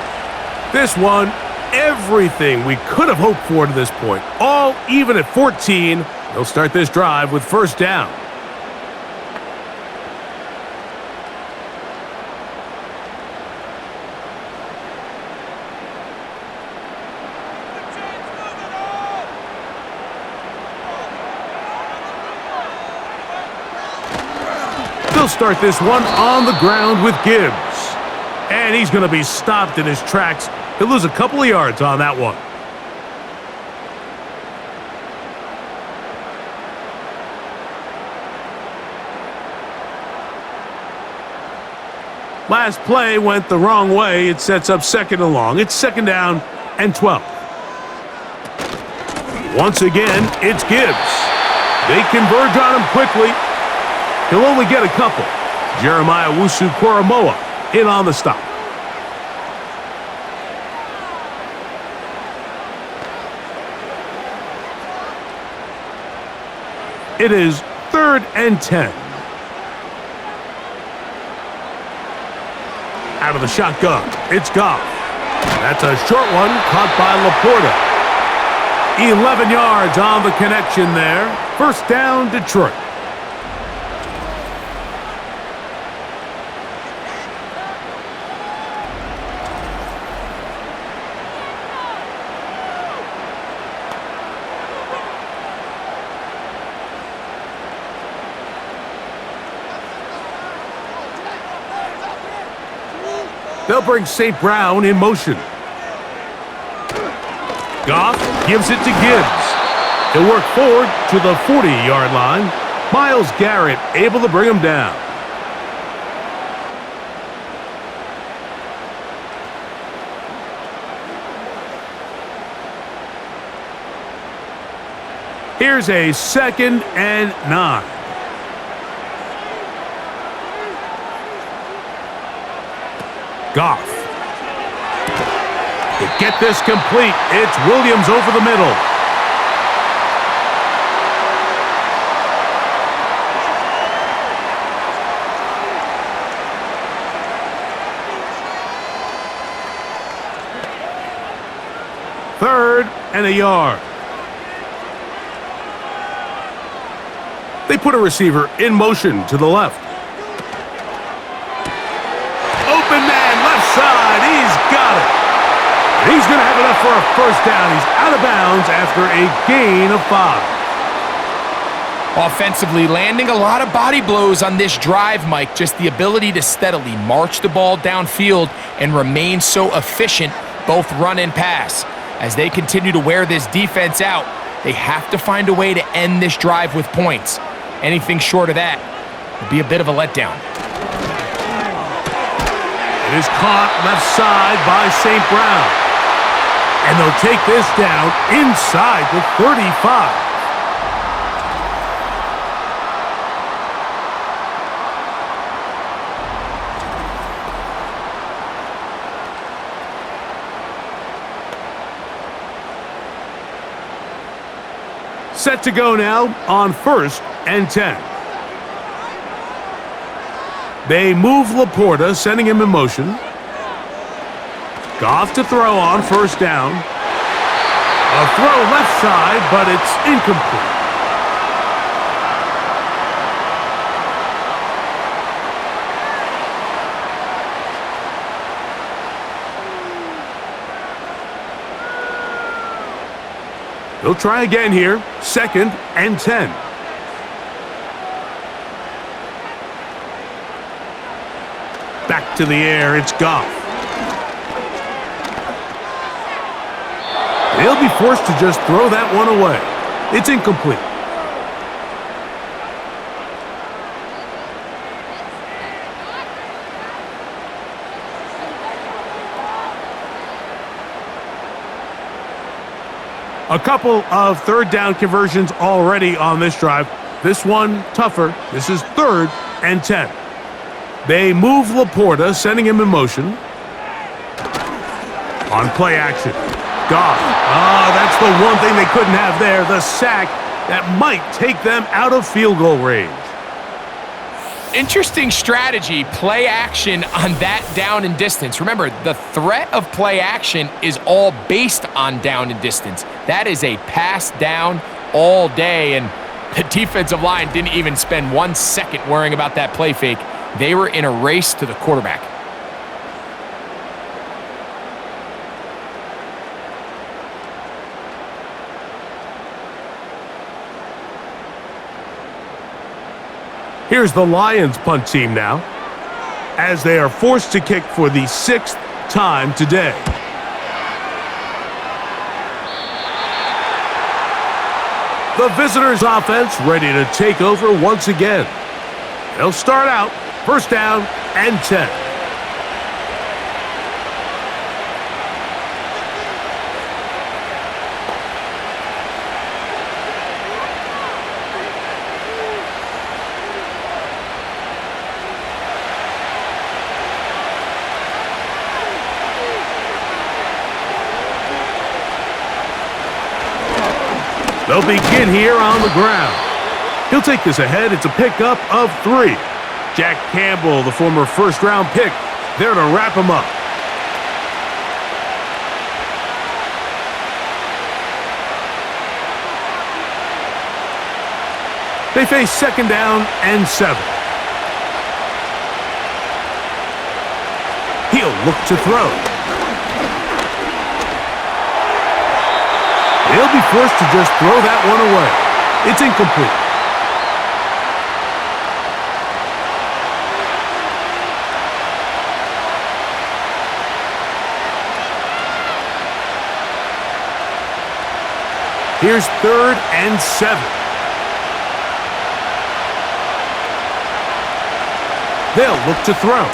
This one, everything we could have hoped for to this point. All even at 14. They'll start this drive with first down. They'll start this one on the ground with Gibbs. And he's going to be stopped in his tracks. He'll lose a couple of yards on that one. Last play went the wrong way. It sets up second and long. It's second down and 12. Once again, it's Gibbs. They converge on him quickly. He'll only get a couple. Jeremiah Wusu-Koramoah in on the stop. It is 3rd and 10. Out of the shotgun, it's Goff. That's a short one caught by Laporta. 11 yards on the connection there. First down, Detroit. They'll bring St. Brown in motion. Goff gives it to Gibbs. He'll work forward to the 40-yard line. Myles Garrett able to bring him down. Here's a 2nd and 9. Goff. To get this complete, it's Williams over the middle. Third and a yard. They put a receiver in motion to the left. Open man, left side. He's got it. And he's going to have enough for a first down. He's out of bounds after a gain of 5. Offensively, landing a lot of body blows on this drive, Mike. Just the ability to steadily march the ball downfield and remain so efficient, both run and pass. As they continue to wear this defense out, they have to find a way to end this drive with points. Anything short of that would be a bit of a letdown. It is caught left side by St. Brown. And they'll take this down inside the 35. Set to go now on 1st and 10. They move Laporta, sending him in motion. Goff to throw on 1st down. A throw left side, but it's incomplete. They'll try again here. 2nd and 10. Back to the air, it's Goff. They'll be forced to just throw that one away. It's incomplete. A couple of 3rd down conversions already on this drive. This one tougher. This is 3rd and 10. They move Laporta, sending him in motion. On play action. Goff. That's the one thing they couldn't have there. The sack that might take them out of field goal range. Interesting strategy, play action on that down and distance. Remember, the threat of play action is all based on down and distance. That is a pass down all day, and the defensive line didn't even spend 1 second worrying about that play fake. They were in a race to the quarterback. Here's the Lions punt team now, as they are forced to kick for the 6th time today. The visitors' offense ready to take over once again. They'll start out 1st down and 10. They'll begin here on the ground. He'll take this ahead. It's a pickup of 3. Jack Campbell, the former 1st-round pick, there to wrap him up. They face 2nd down and 7. He'll look to throw. They'll be forced to just throw that one away. It's incomplete. Here's 3rd and 7. They'll look to throw.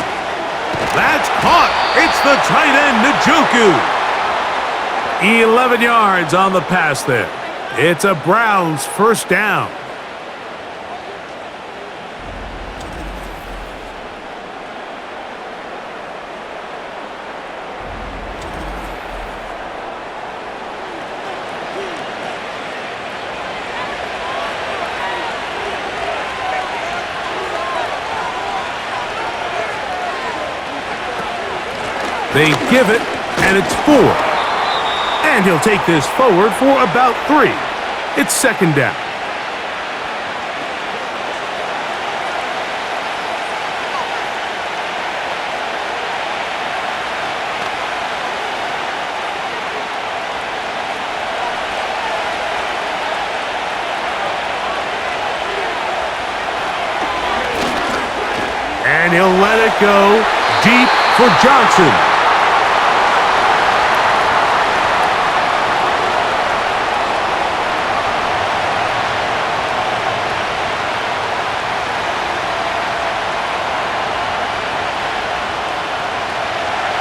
That's caught. It's the tight end, Njoku. 11 yards on the pass there. It's a Browns first down. They give it, and it's 4. And he'll take this forward for about 3. It's 2nd down. And he'll let it go deep for Johnson.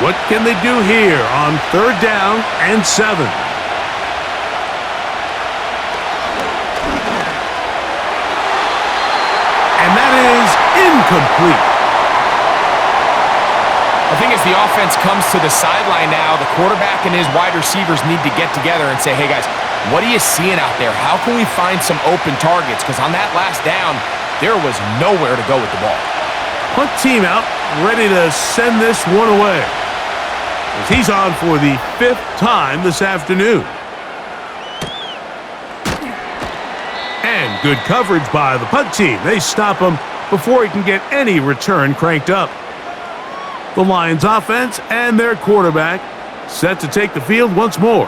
What can they do here on 3rd down and 7? And that is incomplete. I think as the offense comes to the sideline now, the quarterback and his wide receivers need to get together and say, hey guys, what are you seeing out there? How can we find some open targets? Because on that last down, there was nowhere to go with the ball. Punt team out, ready to send this one away. As he's on for the 5th time this afternoon. And good coverage by the punt team. They stop him before he can get any return cranked up. The Lions offense and their quarterback set to take the field once more.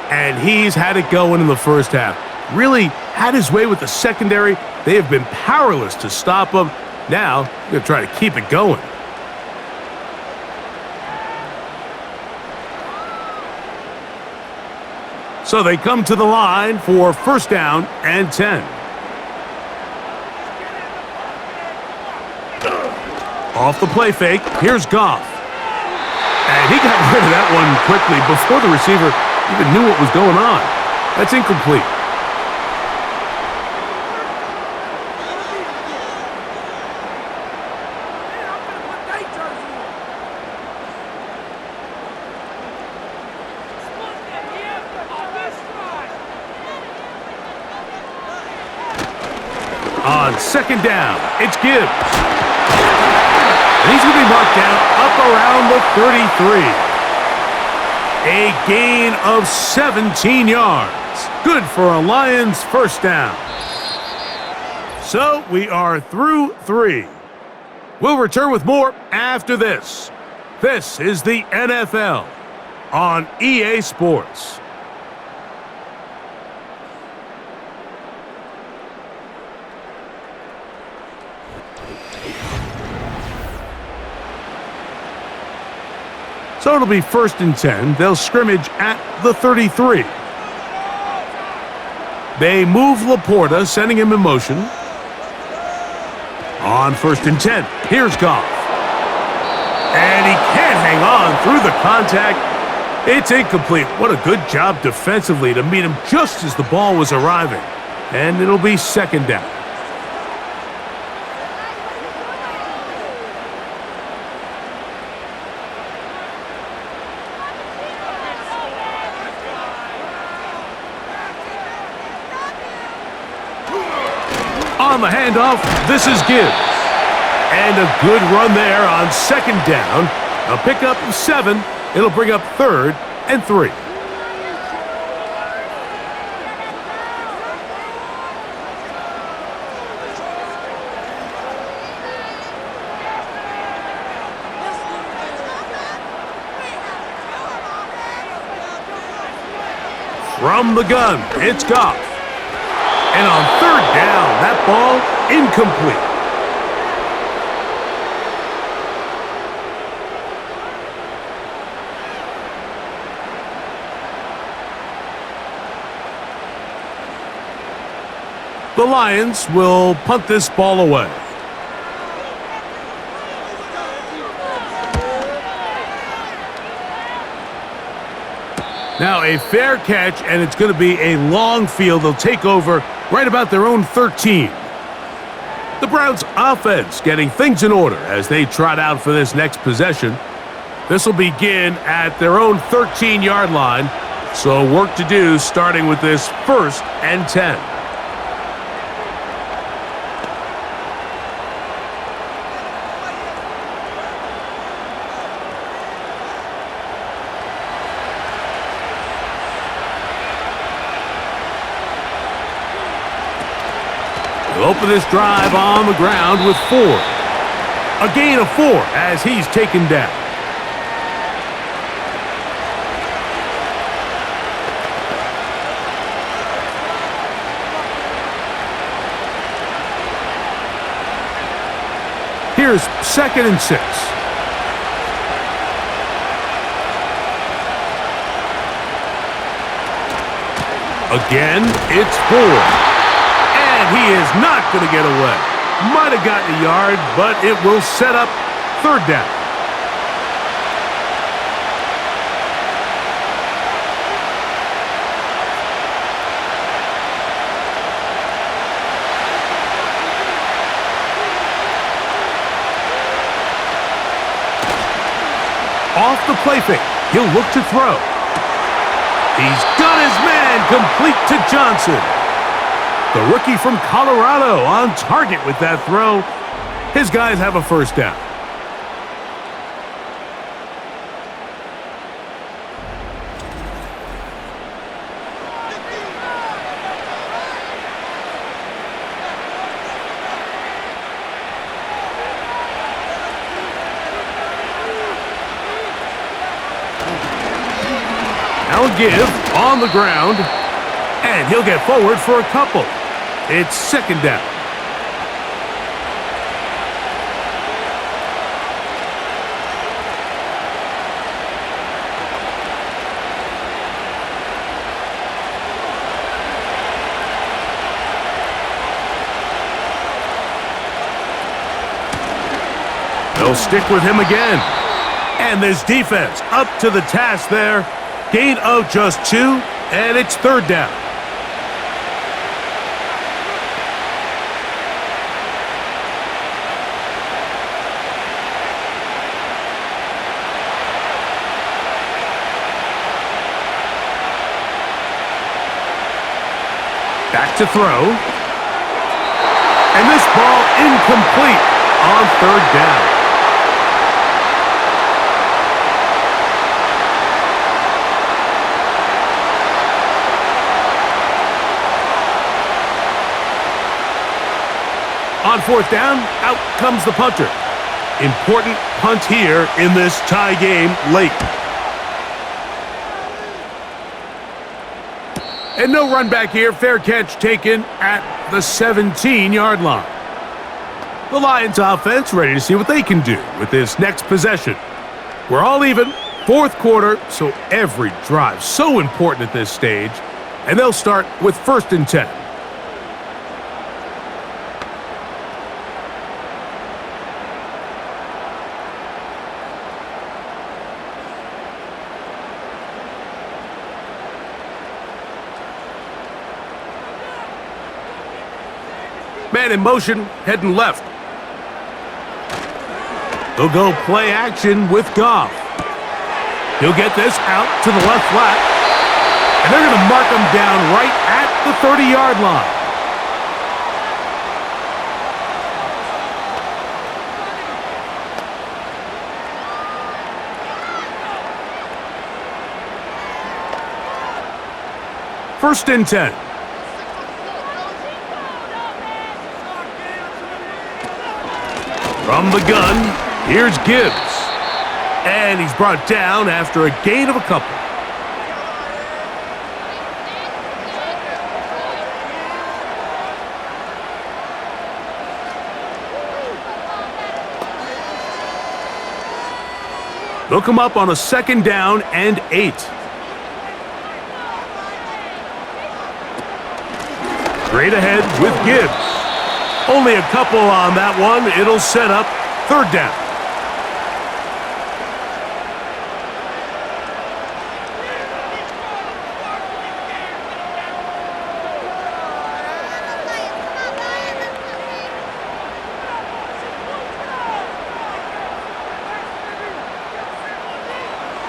And he's had it going in the first half. Really had his way with the secondary. They have been powerless to stop him. Now, they're going to try to keep it going. So they come to the line for 1st down and 10. Off the play fake, here's Goff. And he got rid of that one quickly before the receiver even knew what was going on. That's incomplete. On 2nd down, it's Gibbs. And he's going to be marked down up around the 33. A gain of 17 yards. Good for a Lions first down. So we are through 3. We'll return with more after this. This is the NFL on EA Sports. So it'll be 1st and 10. They'll scrimmage at the 33. They move Laporta, sending him in motion. On 1st and 10, here's Goff. And he can't hang on through the contact. It's incomplete. What a good job defensively to meet him just as the ball was arriving. And it'll be 2nd down. On the handoff, this is Gibbs. And a good run there on 2nd down. A pickup of 7. It'll bring up 3rd and 3. From the gun, it's Goff. And on 3rd down, that ball incomplete. The Lions will punt this ball away. Now a fair catch, and it's going to be a long field. They'll take over right about their own 13. The Browns offense getting things in order as they trot out for this next possession. This will begin at their own 13-yard line. So work to do starting with this 1st and 10. He'll open this drive on the ground with 4. A gain of 4 as he's taken down. Here's 2nd and 6. Again, it's 4. And he is not going to get away. Might have gotten a yard, but it will set up 3rd down. Off the play fake. He'll look to throw. He's got his man complete to Johnson. The rookie from Colorado on target with that throw. His guys have a 1st down. Now a give on the ground, and he'll get forward for a couple. It's 2nd down. They'll stick with him again. And this defense up to the task there. Gain of just 2, and it's 3rd down. Back to throw. And this ball incomplete on 3rd down. On 4th down, out comes the punter. Important punt here in this tie game late. And no run back here. Fair catch taken at the 17-yard line. The Lions offense ready to see what they can do with this next possession. We're all even, 4th quarter, so every drive so important at this stage. And they'll start with 1st and 10. Man in motion, heading left. They'll go play action with Goff. He'll get this out to the left flat. And they're going to mark him down right at the 30-yard line. First and 10. From the gun, here's Gibbs. And he's brought down after a gain of a couple. They'll come up on a 2nd down and 8. Straight ahead with Gibbs. Only a couple on that one. It'll set up third down.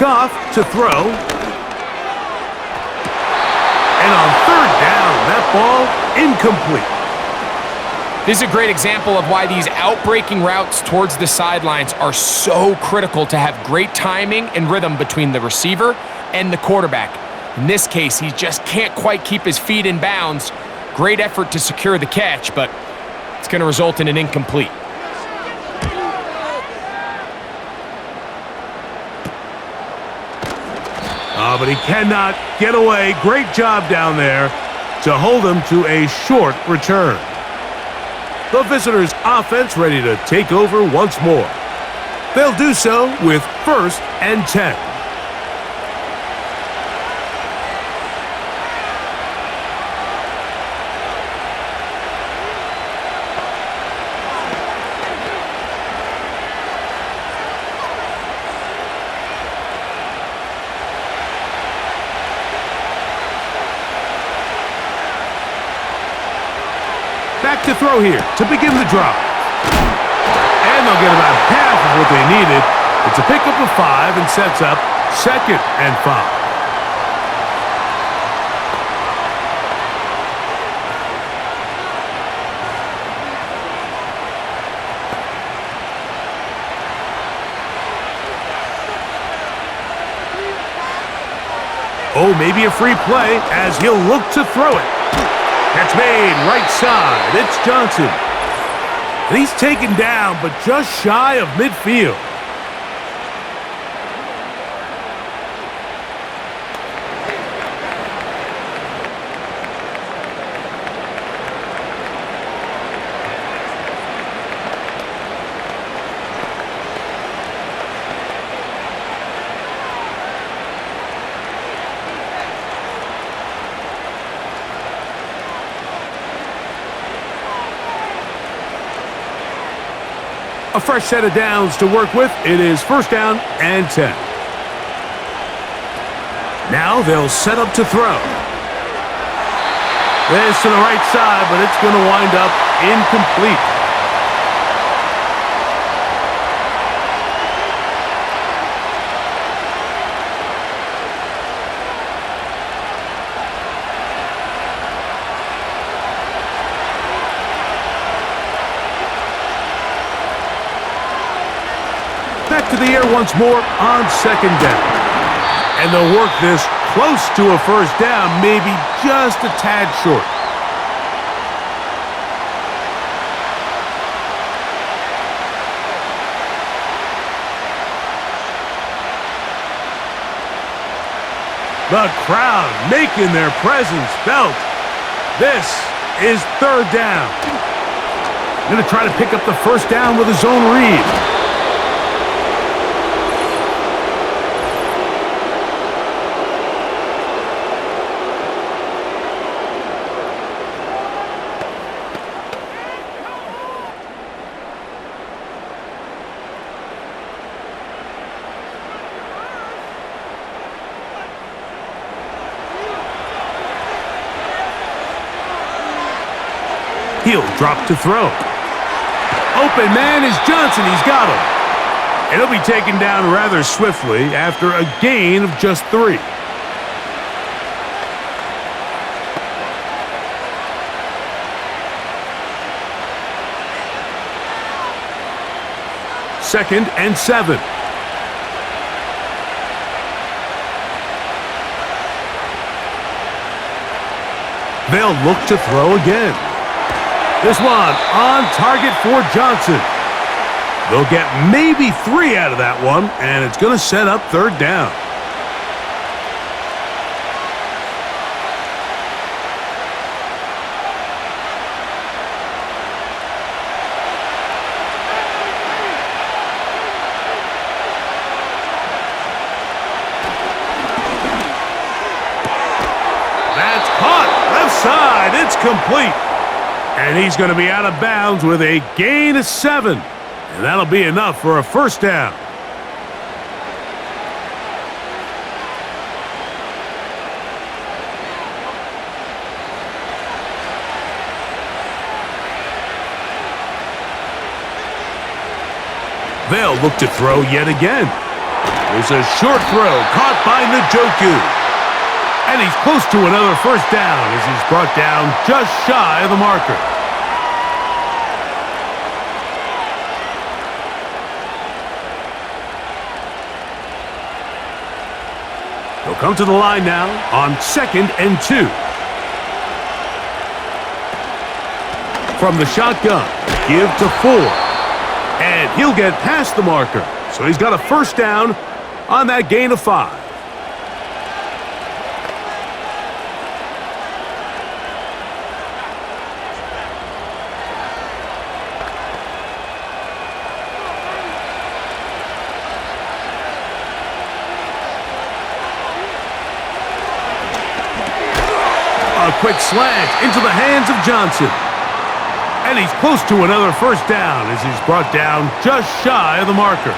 Goff to throw. And on third down, that ball incomplete. This is a great example of why these out-breaking routes towards the sidelines are so critical to have great timing and rhythm between the receiver and the quarterback. In this case, he just can't quite keep his feet in bounds. Great effort to secure the catch, but it's going to result in an incomplete. Oh, but he cannot get away. Great job down there to hold him to a short return. The visitors' offense ready to take over once more. They'll do so with 1st and 10. Back to throw here to begin the drive. And they'll get about half of what they needed. It's a pickup of 5 and sets up 2nd and 5. Oh, maybe a free play as he'll look to throw it. That's made right side. It's Johnson. And he's taken down, but just shy of midfield. A fresh set of downs to work with. It is 1st down and 10. Now they'll set up to throw. This to the right side, but it's going to wind up incomplete. Back to the air once more on 2nd down. And they'll work this close to a 1st down, maybe just a tad short. The crowd making their presence felt. This is 3rd down. Going to try to pick up the 1st down with a zone read. He'll drop to throw. Open man is Johnson. He's got him. And he'll be taken down rather swiftly after a gain of just 3. Second and 7. They'll look to throw again. This one on target for Johnson. They'll get maybe 3 out of that one, and it's going to set up 3rd down. That's caught left side. It's complete. And he's going to be out of bounds with a gain of 7. And that'll be enough for a first down. They'll look to throw yet again. There's a short throw caught by Njoku. And he's close to another first down as he's brought down just shy of the marker. He'll come to the line now on 2nd and 2. From the shotgun, give to 4. And he'll get past the marker. So he's got a first down on that gain of 5. A quick slant into the hands of Johnson. And he's close to another first down as he's brought down just shy of the marker.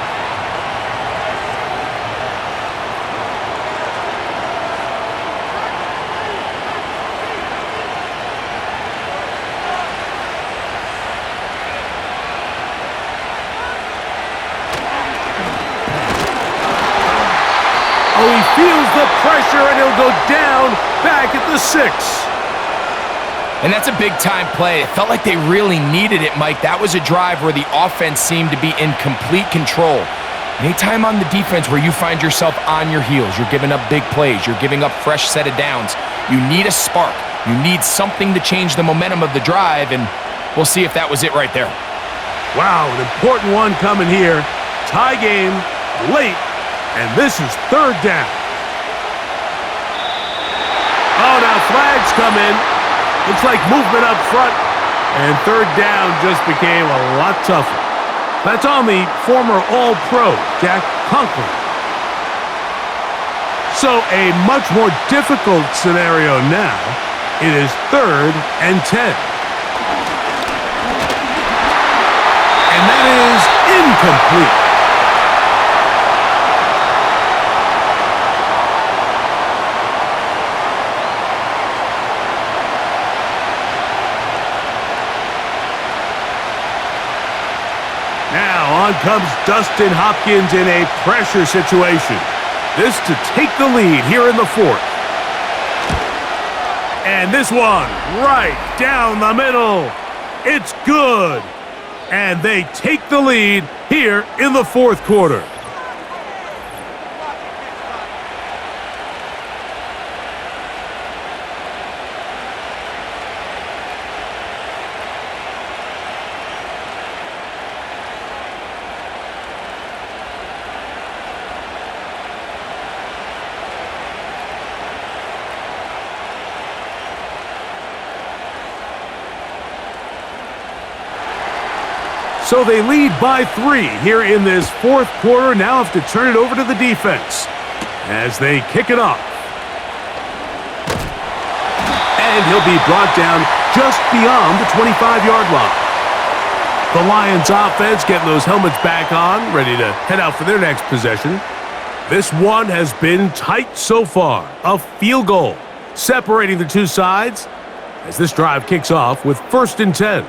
Oh, he feels the pressure, and he'll go down back at the 6. And that's a big-time play. It felt like they really needed it, Mike. That was a drive where the offense seemed to be in complete control. Anytime on the defense where you find yourself on your heels, you're giving up big plays, you're giving up fresh set of downs, you need a spark. You need something to change the momentum of the drive, and we'll see if that was it right there. Wow, an important one coming here. Tie game, late, and this is 3rd down. Oh, now flags come in. Looks like movement up front, and 3rd down just became a lot tougher. That's on the former All-Pro, Jack Conklin. So a much more difficult scenario now. It is 3rd and 10. And that is incomplete. On comes Dustin Hopkins in a pressure situation. This to take the lead here in the 4th. And this one right down the middle. It's good. And they take the lead here in the 4th quarter. So they lead by 3 here in this 4th quarter. Now have to turn it over to the defense as they kick it off. And he'll be brought down just beyond the 25-yard line. The Lions offense getting those helmets back on, ready to head out for their next possession. This one has been tight so far. A field goal separating the two sides as this drive kicks off with 1st and 10.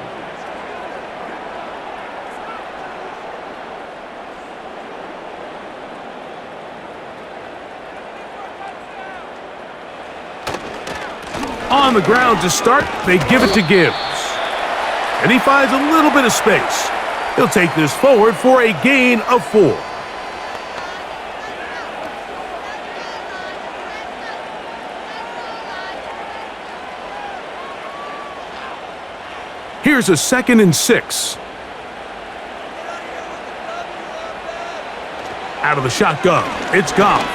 On the ground to start, they give it to Gibbs. And he finds a little bit of space. He'll take this forward for a gain of 4. Here's a 2nd and 6. Out of the shotgun, it's Goff.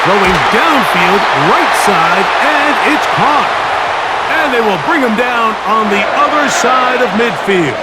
Throwing downfield, right side, and it's caught. And they will bring him down on the other side of midfield.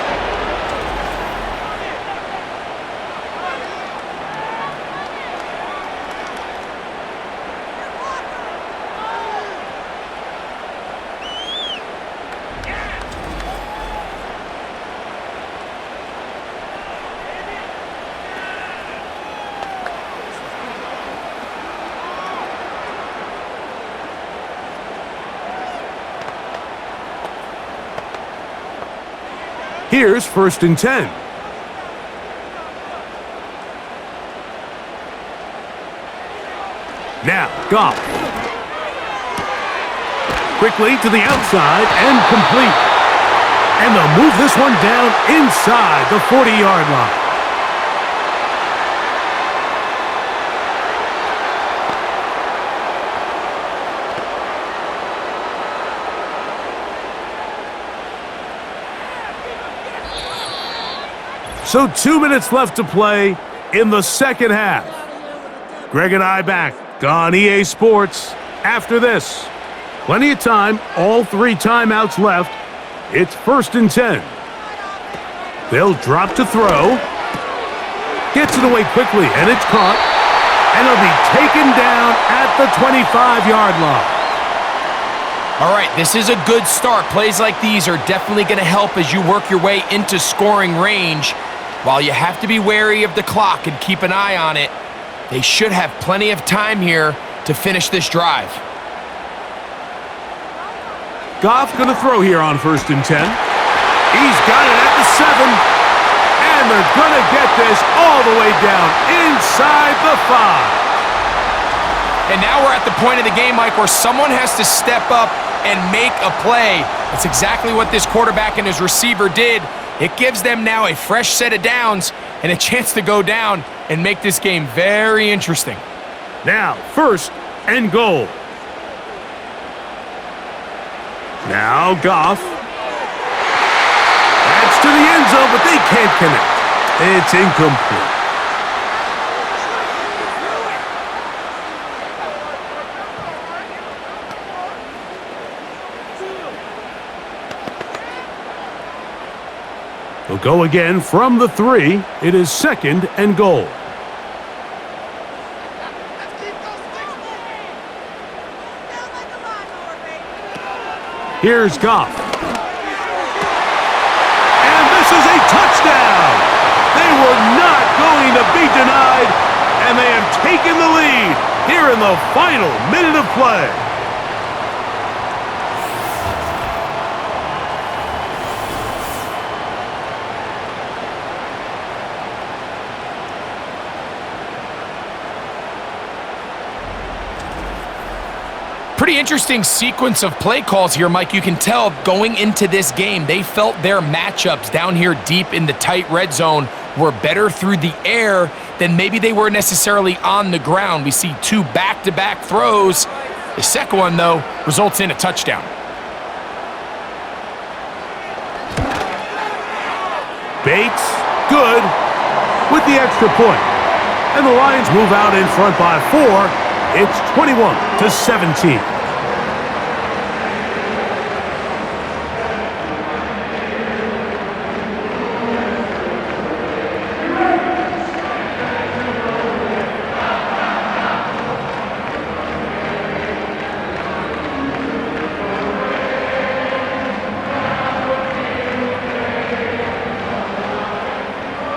Here's 1st and 10. Now, Goff. Quickly to the outside and complete. And they'll move this one down inside the 40-yard line. So 2 minutes left to play in the second half. Greg and I back on EA Sports after this. Plenty of time, all 3 timeouts left. It's 1st and 10. They'll drop to throw. Gets it away quickly, and it's caught. And it'll be taken down at the 25-yard line. All right, this is a good start. Plays like these are definitely going to help as you work your way into scoring range. While you have to be wary of the clock and keep an eye on it, they should have plenty of time here to finish this drive. Goff going to throw here on 1st and 10. He's got it at the 7. And they're going to get this all the way down inside the 5. And now we're at the point of the game, Mike, where someone has to step up and make a play. That's exactly what this quarterback and his receiver did. It gives them now a fresh set of downs and a chance to go down and make this game very interesting. Now, 1st and goal. Now, Goff. That's to the end zone, but they can't connect. It's incomplete. They'll go again from the 3. It is 2nd and goal. Here's Goff. And this is a touchdown! They were not going to be denied, and they have taken the lead here in the final minute of play. Pretty interesting sequence of play calls here, Mike. You can tell going into this game, they felt their matchups down here deep in the tight red zone were better through the air than maybe they were necessarily on the ground. We see 2 back-to-back throws. The second one, though, results in a touchdown. Bates, good, with the extra point. And the Lions move out in front by 4. It's 21-17.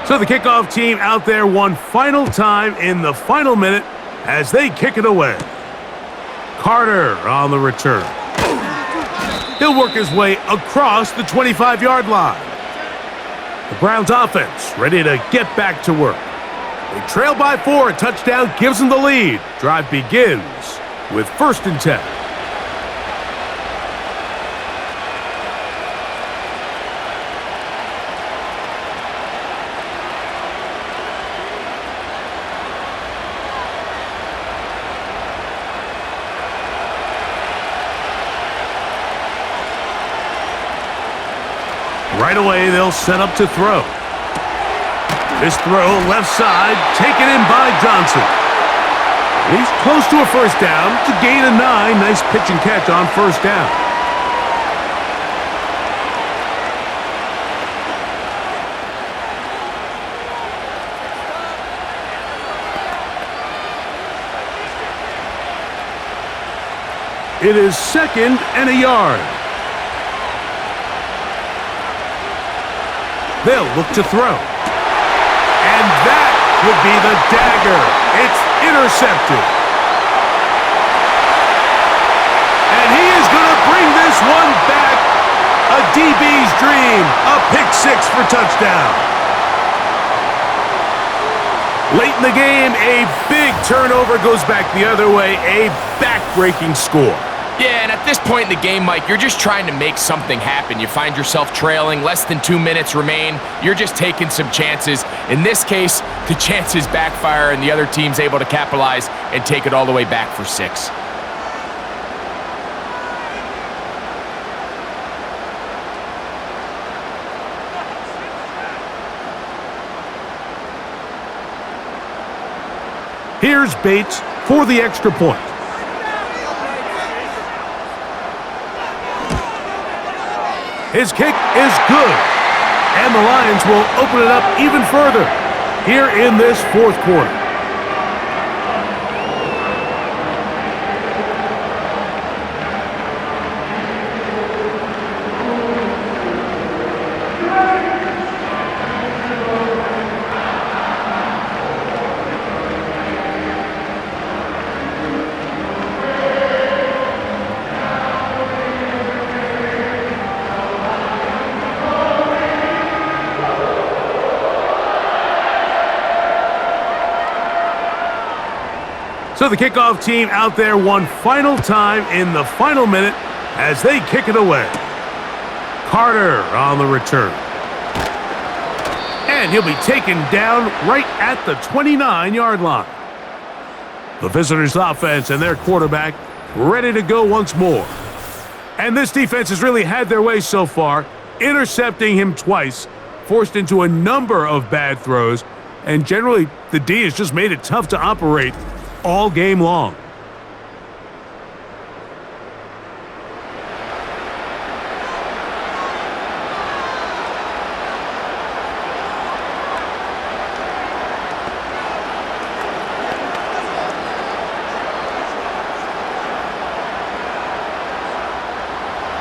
So the kickoff team out there one final time in the final minute as they kick it away. Carter on the return. He'll work his way across the 25-yard line. The Browns offense ready to get back to work. They trail by 4. A touchdown gives them the lead. Drive begins with 1st and 10. Right away, they'll set up to throw. This throw left side, taken in by Johnson. He's close to a 1st down to gain a 9. Nice pitch and catch on 1st down. It is 2nd and a yard. They'll look to throw. And that would be the dagger. It's intercepted. And he is going to bring this one back A DB's dream. A pick six for touchdown. Late in the game, a big turnover goes back the other way. A back-breaking score. Yeah, and at this point in the game, Mike, you're just trying to make something happen. You find yourself trailing, less than 2 minutes remain. You're just taking some chances. In this case, the chances backfire and the other team's able to capitalize and take it all the way back for 6. Here's Bates for the extra point. His kick is good. And the Lions will open it up even further here in this fourth quarter. So the kickoff team out there one final time in the final minute as they kick it away. Carter on the return. And he'll be taken down right at the 29-yard line. The visitors' offense and their quarterback ready to go once more. And this defense has really had their way so far, intercepting him twice, forced into a number of bad throws, and generally the D has just made it tough to operate all game long.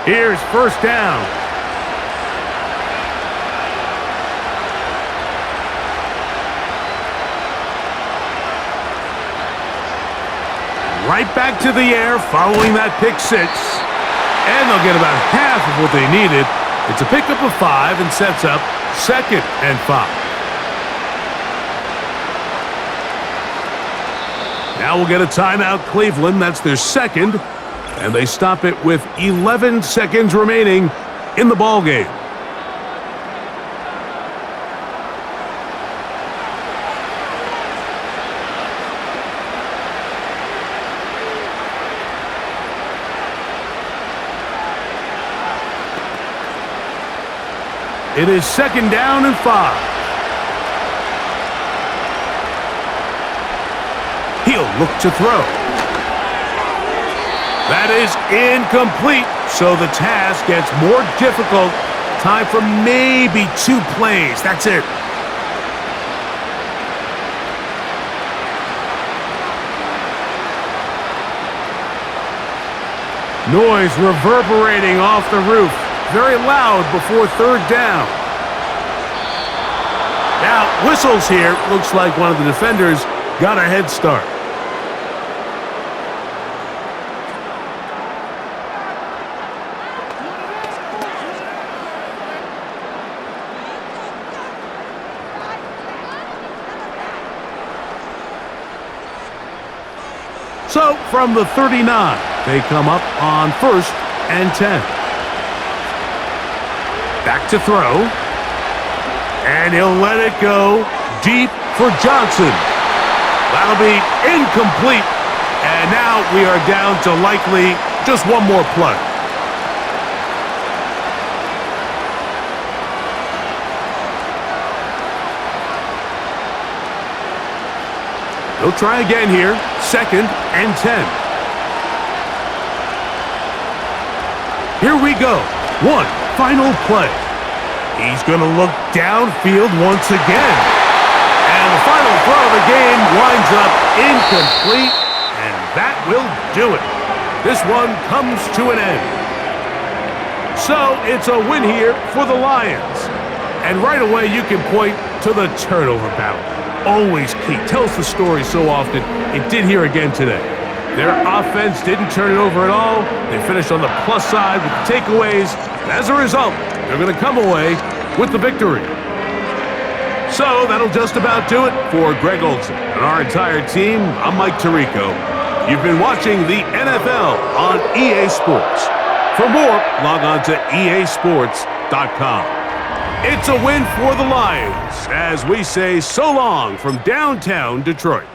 Here's first down. Right back to the air following that pick six. And they'll get about half of what they needed. It's a pickup of 5 and sets up 2nd and 5. Now we'll get a timeout, Cleveland. That's their second. And they stop it with 11 seconds remaining in the ballgame. It is 2nd down and 5. He'll look to throw. That is incomplete, so the task gets more difficult. Time for maybe 2 plays. That's it. Noise reverberating off the roof. Very loud before 3rd down. Now, whistles here. Looks like one of the defenders got a head start. So, from the 39, they come up on 1st and 10. Back to throw. And he'll let it go deep for Johnson. That'll be incomplete. And now we are down to likely just one more play. They'll try again here. 2nd and 10. Here we go. One final play. He's going to look downfield once again. And the final throw of the game winds up incomplete. And that will do it. This one comes to an end. So it's a win here for the Lions. And right away you can point to the turnover battle. Always key. Tells the story so often. It did here again today. Their offense didn't turn it over at all. They finished on the plus side with the takeaways. And as a result, they're going to come away with the victory. So that'll just about do it for Greg Olson and our entire team. I'm Mike Tirico. You've been watching the NFL on EA Sports. For more, log on to easports.com. It's a win for the Lions as we say so long from downtown Detroit.